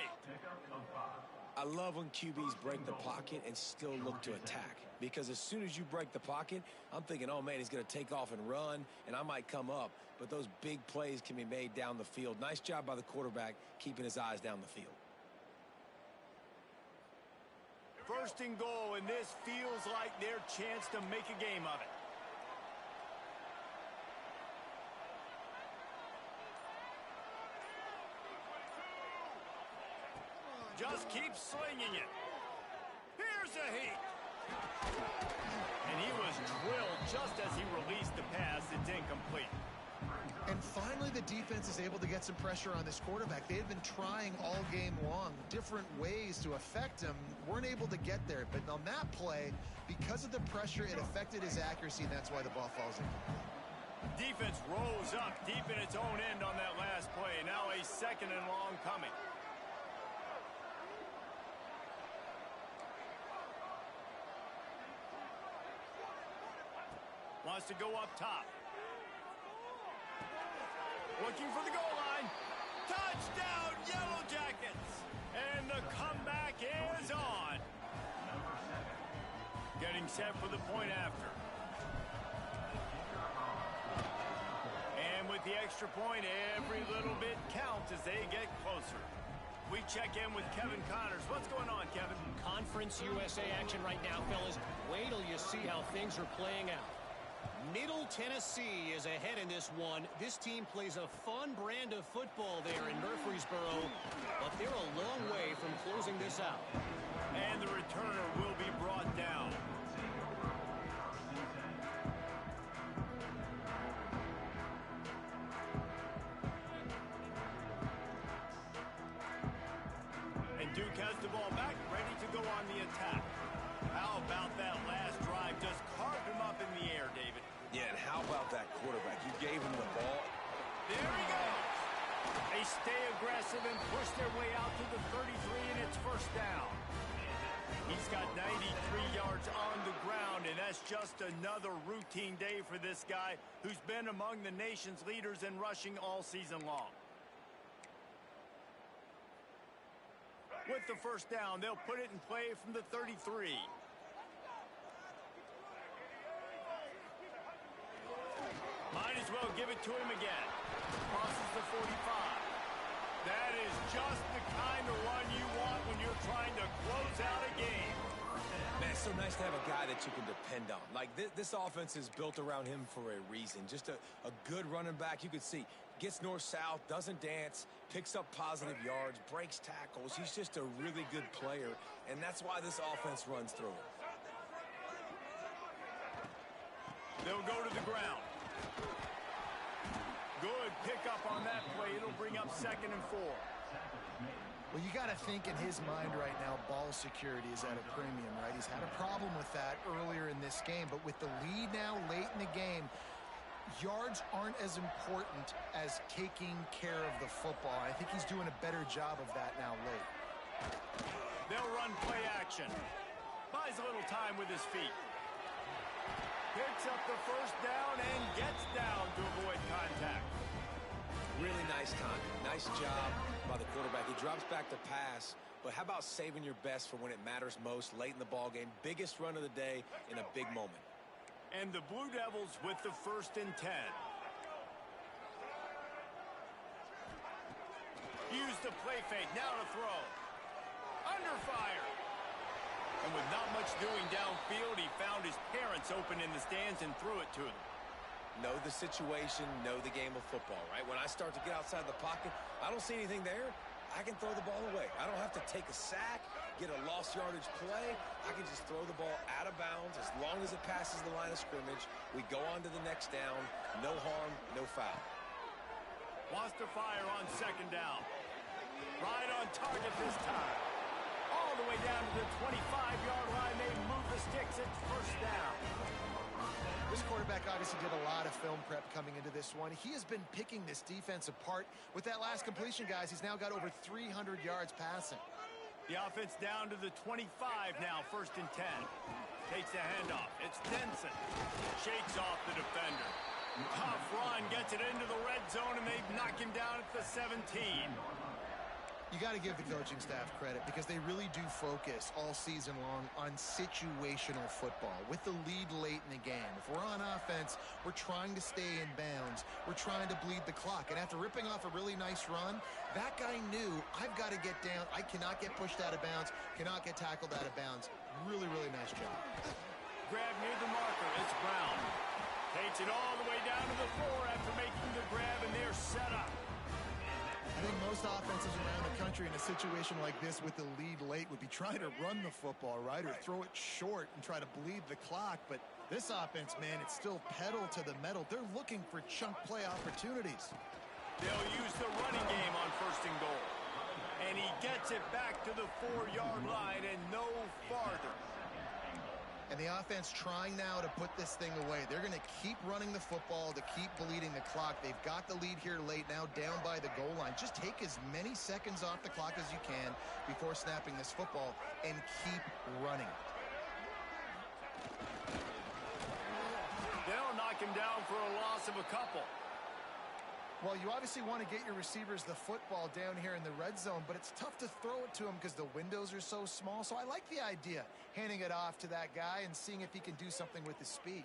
I love when QBs break the pocket and still look to attack. Because as soon as you break the pocket, I'm thinking, oh, man, he's going to take off and run, and I might come up. But those big plays can be made down the field. Nice job by the quarterback keeping his eyes down the field.
1st and goal, and this feels like their chance to make a game of it. Just keep slinging it. Here's a heat. And he was drilled just as he released the pass. It's incomplete.
And finally, the defense is able to get some pressure on this quarterback. They had been trying all game long, different ways to affect him. Weren't able to get there. But on that play, because of the pressure, it affected his accuracy, and that's why the ball falls incomplete.
Defense rose up deep in its own end on that last play. Now a 2nd and long coming. Wants to go up top. Looking for the goal line. Touchdown, Yellow Jackets. And the comeback is on. Getting set for the point after. And with the extra point, every little bit counts as they get closer. We check in with Kevin Connors. What's going on, Kevin?
Conference USA action right now, fellas. Wait till you see how things are playing out. Middle Tennessee is ahead in this one. This team plays a fun brand of football there in Murfreesboro, but they're a long way from closing this out.
And the returner will be brought down. And Duke has the ball back, ready to go on the attack. How about that last drive? Just carved him up in the air, David.
Yeah, and how about that quarterback? You gave him the ball.
There he goes. They stay aggressive and push their way out to the 33, and it's 1st down. He's got 93 yards on the ground, and that's just another routine day for this guy who's been among the nation's leaders in rushing all season long. With the 1st down, they'll put it in play from the 33. Might as well give it to him again. Crosses the 45. That is just the kind of run you want when you're trying to close out a game.
Man, it's so nice to have a guy that you can depend on. Like, this offense is built around him for a reason. Just a good running back. You could see, gets north-south, doesn't dance, picks up positive yards, breaks tackles. He's just a really good player, and that's why this offense runs through him.
They'll go to the ground. Good pickup on that play. It'll bring up 2nd and 4.
Well, you got to think in his mind right now, ball security is at a premium, right? He's had a problem with that earlier in this game, but with the lead now late in the game, yards aren't as important as taking care of the football. I think he's doing a better job of that now late.
They'll run play action. Buys a little time with his feet. Picks up the first down and gets down to avoid contact.
Really nice time. Nice job by the quarterback. He drops back to pass, but how about saving your best for when it matters most late in the ball game? Biggest run of the day in a big moment.
And the Blue Devils with the 1st and 10. Use the play fake. Now to throw. Under fire. And with not much doing downfield, he found his parents open in the stands and threw it to them.
Know the situation, know the game of football, right? When I start to get outside the pocket, I don't see anything there. I can throw the ball away. I don't have to take a sack, get a lost yardage play. I can just throw the ball out of bounds as long as it passes the line of scrimmage. We go on to the next down. No harm, no foul.
Wants to fire on 2nd down. Right on target this time. All the way down to the 25-yard line. They move the sticks. It's 1st down.
This quarterback obviously did a lot of film prep coming into this one. He has been picking this defense apart. With that last completion, guys, he's now got over 300 yards passing.
The offense down to the 25 now, 1st and 10. Takes the handoff. It's Denson. Shakes off the defender. Tough run, gets it into the red zone, and they knock him down at the 17.
You got to give the coaching staff credit because they really do focus all season long on situational football with the lead late in the game. If we're on offense, we're trying to stay in bounds. We're trying to bleed the clock. And after ripping off a really nice run, that guy knew, I've got to get down. I cannot get pushed out of bounds, cannot get tackled out of bounds. Really, really nice job.
Grab near the marker. It's Brown. Takes it all the way down to the 4 after making the grab, and they're set up.
I think most offenses around the country in a situation like this with the lead late would be trying to run the football, right, or throw it short and try to bleed the clock. But this offense, man, it's still pedal to the metal. They're looking for chunk play opportunities.
They'll use the running game on 1st and goal. And he gets it back to the 4-yard line and no farther.
And the offense trying now to put this thing away. They're going to keep running the football to keep bleeding the clock. They've got the lead here late, now down by the goal line. Just take as many seconds off the clock as you can before snapping this football and keep running.
They'll knock him down for a loss of a couple.
Well, you obviously want to get your receivers the football down here in the red zone, but it's tough to throw it to them because the windows are so small. So I like the idea, handing it off to that guy and seeing if he can do something with his speed.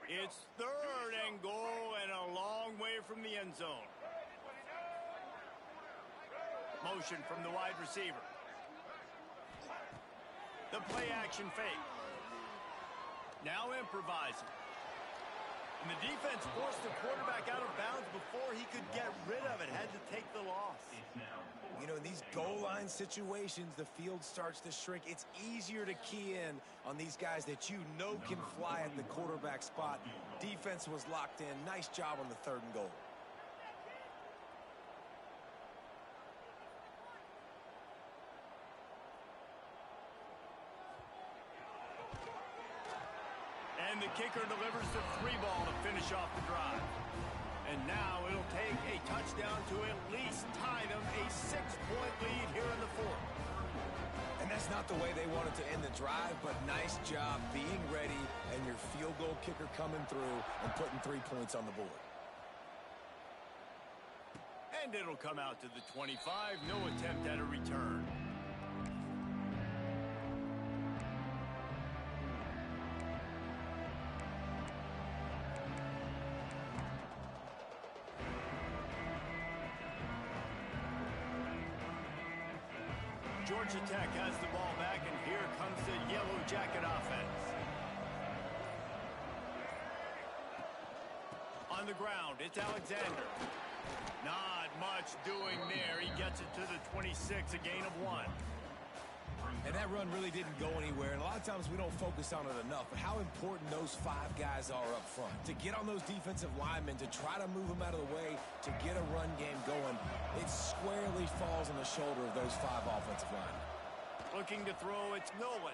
It's 3rd and goal and a long way from the end zone. Motion from the wide receiver. The play action fake. Now improvising. And the defense forced the quarterback out of bounds before he could get rid of it. Had to take the loss.
You know, in these goal line situations, the field starts to shrink. It's easier to key in on these guys that you know can fly at the quarterback spot. Defense was locked in. Nice job on the 3rd and goal.
And the kicker delivers the 3 ball to finish off the drive. And now it'll take a touchdown to at least tie them a 6-point lead here in the 4th.
And that's not the way they wanted to end the drive, but nice job being ready and your field goal kicker coming through and putting 3 points on the board.
And it'll come out to the 25. No attempt at a return. Georgia Tech has the ball back, and here comes the Yellow Jacket offense. On the ground, it's Alexander. Not much doing there. He gets it to the 26, a gain of 1.
And that run really didn't go anywhere. And a lot of times we don't focus on it enough. But how important those 5 guys are up front. To get on those defensive linemen, to try to move them out of the way, to get a run game going, it squarely falls on the shoulder of those 5 offensive linemen.
Looking to throw, it's Nolan.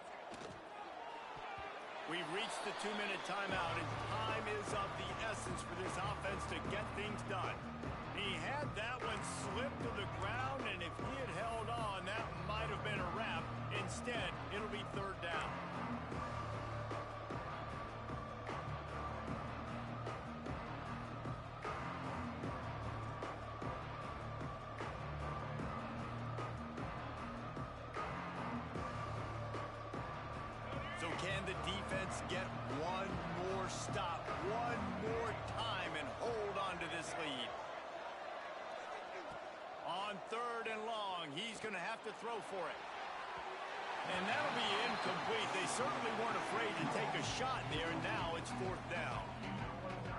We've reached the 2-minute timeout, and time is of the essence for this offense to get things done. He had that one slip to the ground, and if he had held on, that might have been a wrap. Instead, it'll be third down. So can the defense get one more stop, one more time, and hold on to this lead? On third and long, he's going to have to throw for it. And that'll be incomplete. They certainly weren't afraid to take a shot there, and now it's fourth down.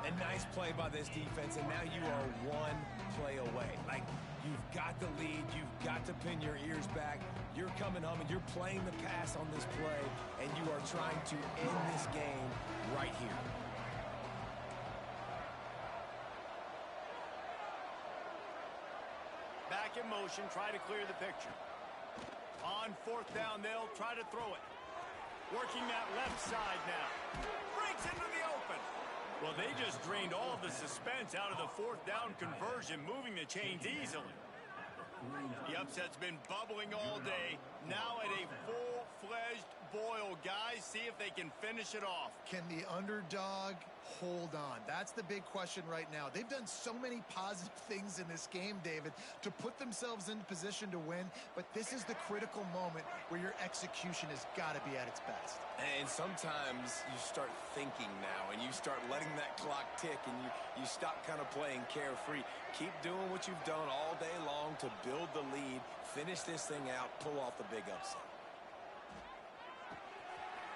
A nice play by this defense, and now you are one play away. Like, you've got the lead. You've got to pin your ears back. You're coming home, and you're playing the pass on this play, and you are trying to end this game right here.
Back in motion, try to clear the picture. On fourth down, they'll try to throw it. Working that left side now. Breaks into the open. Well, they just drained all the suspense out of the fourth down conversion, moving the chains easily. The upset's been bubbling all day. Now at a full-fledged boil. Guys, see if they can finish it off.
Can the underdog hold on? That's the big question right now. They've done so many positive things in this game, David, to put themselves in position to win, but this is the critical moment where your execution has got to be at its best.
And sometimes you start thinking now, and you start letting that clock tick, and you stop kind of playing carefree. Keep doing what you've done all day long to build the lead, finish this thing out, pull off the big upset.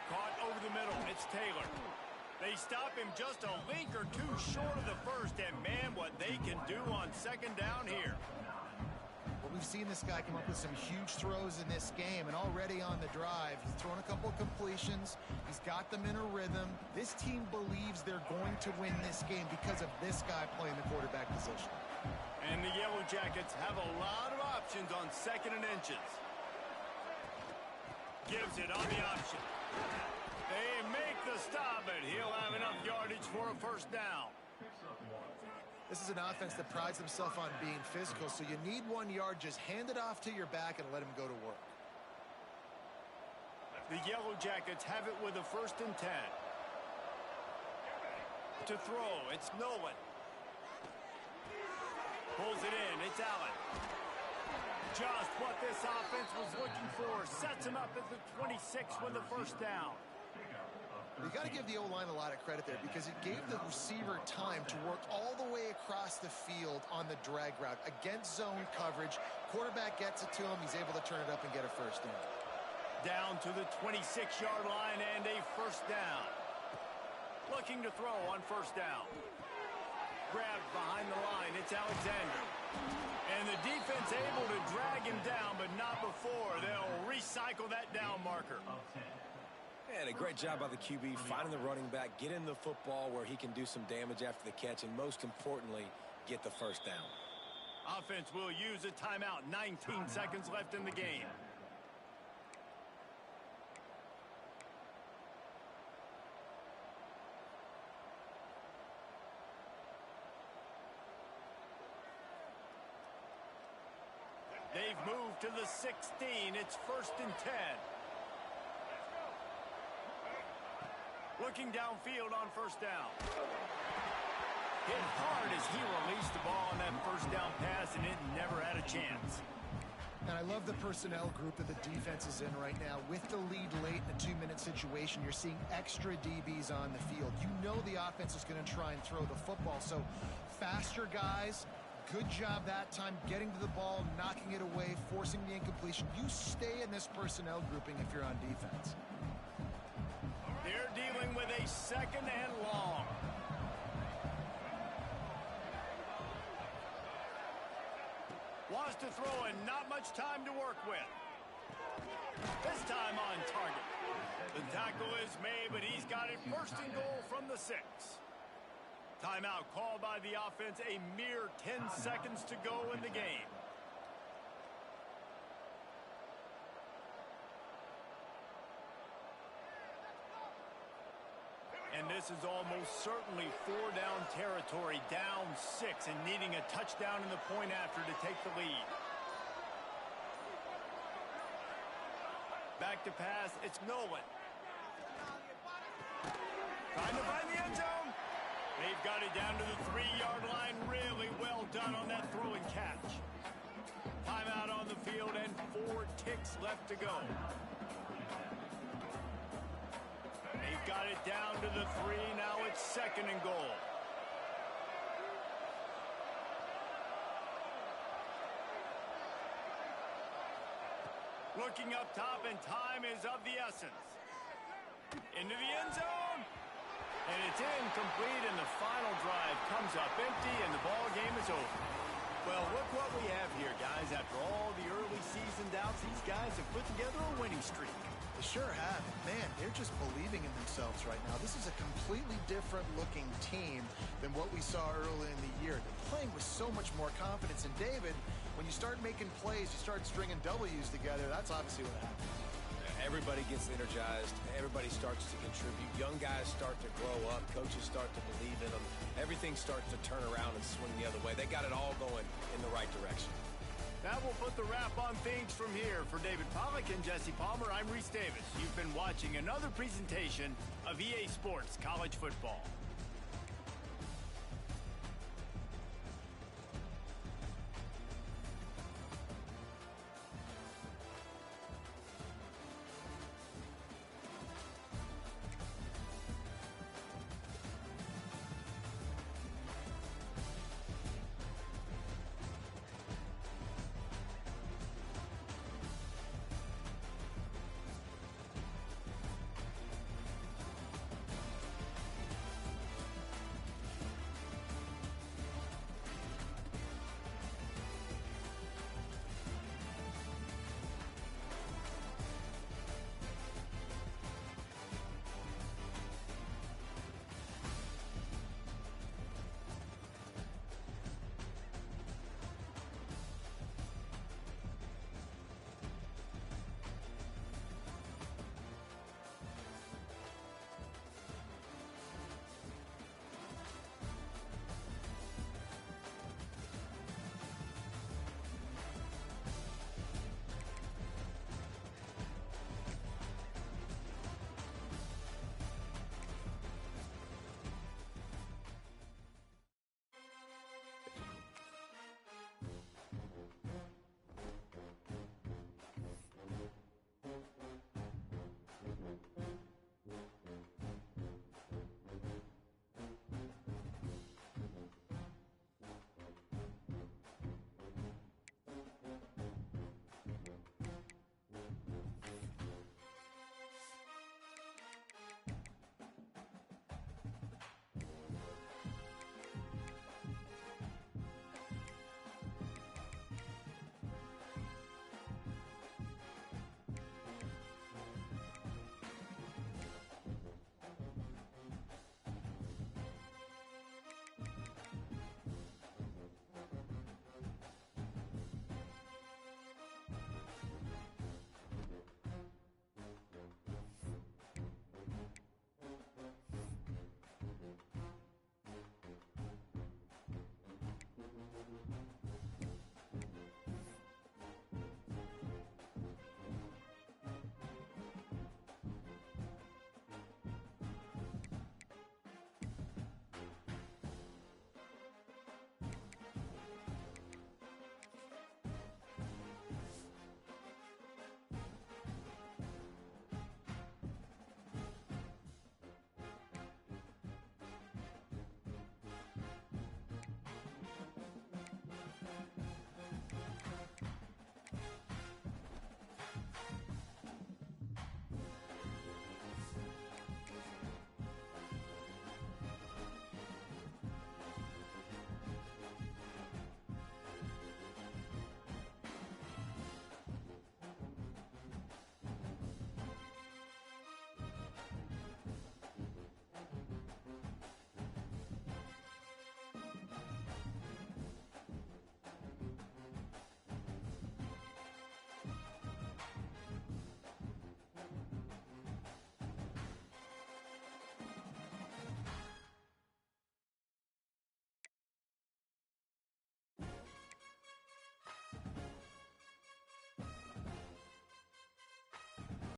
Caught over the middle. It's Taylor. They stop him just a link or two short of the first, and man, what they can do on second down here.
Well, we've seen this guy come up with some huge throws in this game, and already on the drive, he's thrown a couple of completions. He's got them in a rhythm. This team believes they're going to win this game because of this guy playing the quarterback position.
And the Yellow Jackets have a lot of options on second and inches. Gives it on the option. They make the stop, but he'll have enough yardage for a first down.
This is an offense that prides themselves on being physical, so you need 1 yard. Just hand it off to your back and let him go to work.
The Yellow Jackets have it with a first and 10. To throw, it's Nolan. Pulls it in, it's Allen. Just what this offense was looking for. Sets him up at the 26 with the first down.
You got to give the O-line a lot of credit there because it gave the receiver time to work all the way across the field on the drag route against zone coverage. Quarterback gets it to him. He's able to turn it up and get a first down.
Down to the 26-yard line and a first down. Looking to throw on first down. Grabbed behind the line. It's Alexander. And the defense able to drag him down, but not before. They'll recycle that down marker.
And a great job by the QB finding the running back, getting the football where he can do some damage after the catch, and most importantly, get the first down.
Offense will use a timeout. 19 seconds left in the game. They've moved to the 16. It's first and 10. Looking downfield on first down. Hit hard as he released the ball on that first down pass, and it never had a chance.
And I love the personnel group that the defense is in right now. With the lead late in a 2-minute situation, you're seeing extra DBs on the field. You know the offense is going to try and throw the football. So faster guys, good job that time getting to the ball, knocking it away, forcing the incompletion. You stay in this personnel grouping if you're on defense.
They're dealing with a second and long. Wants to throw and not much time to work with. This time on target. The tackle is made, but he's got it first and goal from the 6. Timeout called by the offense. A mere 10 seconds to go in the game. And this is almost certainly 4-down territory, down 6, and needing a touchdown in the point after to take the lead. Back to pass, it's Nolan. Trying to find the end zone. They've got it down to the 3-yard line. Really well done on that throw and catch. Timeout on the field and 4 ticks left to go. They've got it down to the 3. Now it's 2nd and goal. Looking up top, and time is of the essence. Into the end zone. And it's incomplete, and the final drive comes up empty, and the ball game is over. Well, look what we have here, guys. After all the early season doubts, these guys have put together a winning streak.
They sure have. Man, they're just believing in themselves right now. This is a completely different looking team than what we saw early in the year. They're playing with so much more confidence. And David, when you start making plays, you start stringing W's together, that's obviously what happens.
Everybody gets energized. Everybody starts to contribute. Young guys start to grow up. Coaches start to believe in them. Everything starts to turn around and swing the other way. They got it all going in the right direction.
That will put the wrap on things from here. For David Pollack and Jesse Palmer, I'm Reese Davis. You've been watching another presentation of EA Sports College Football.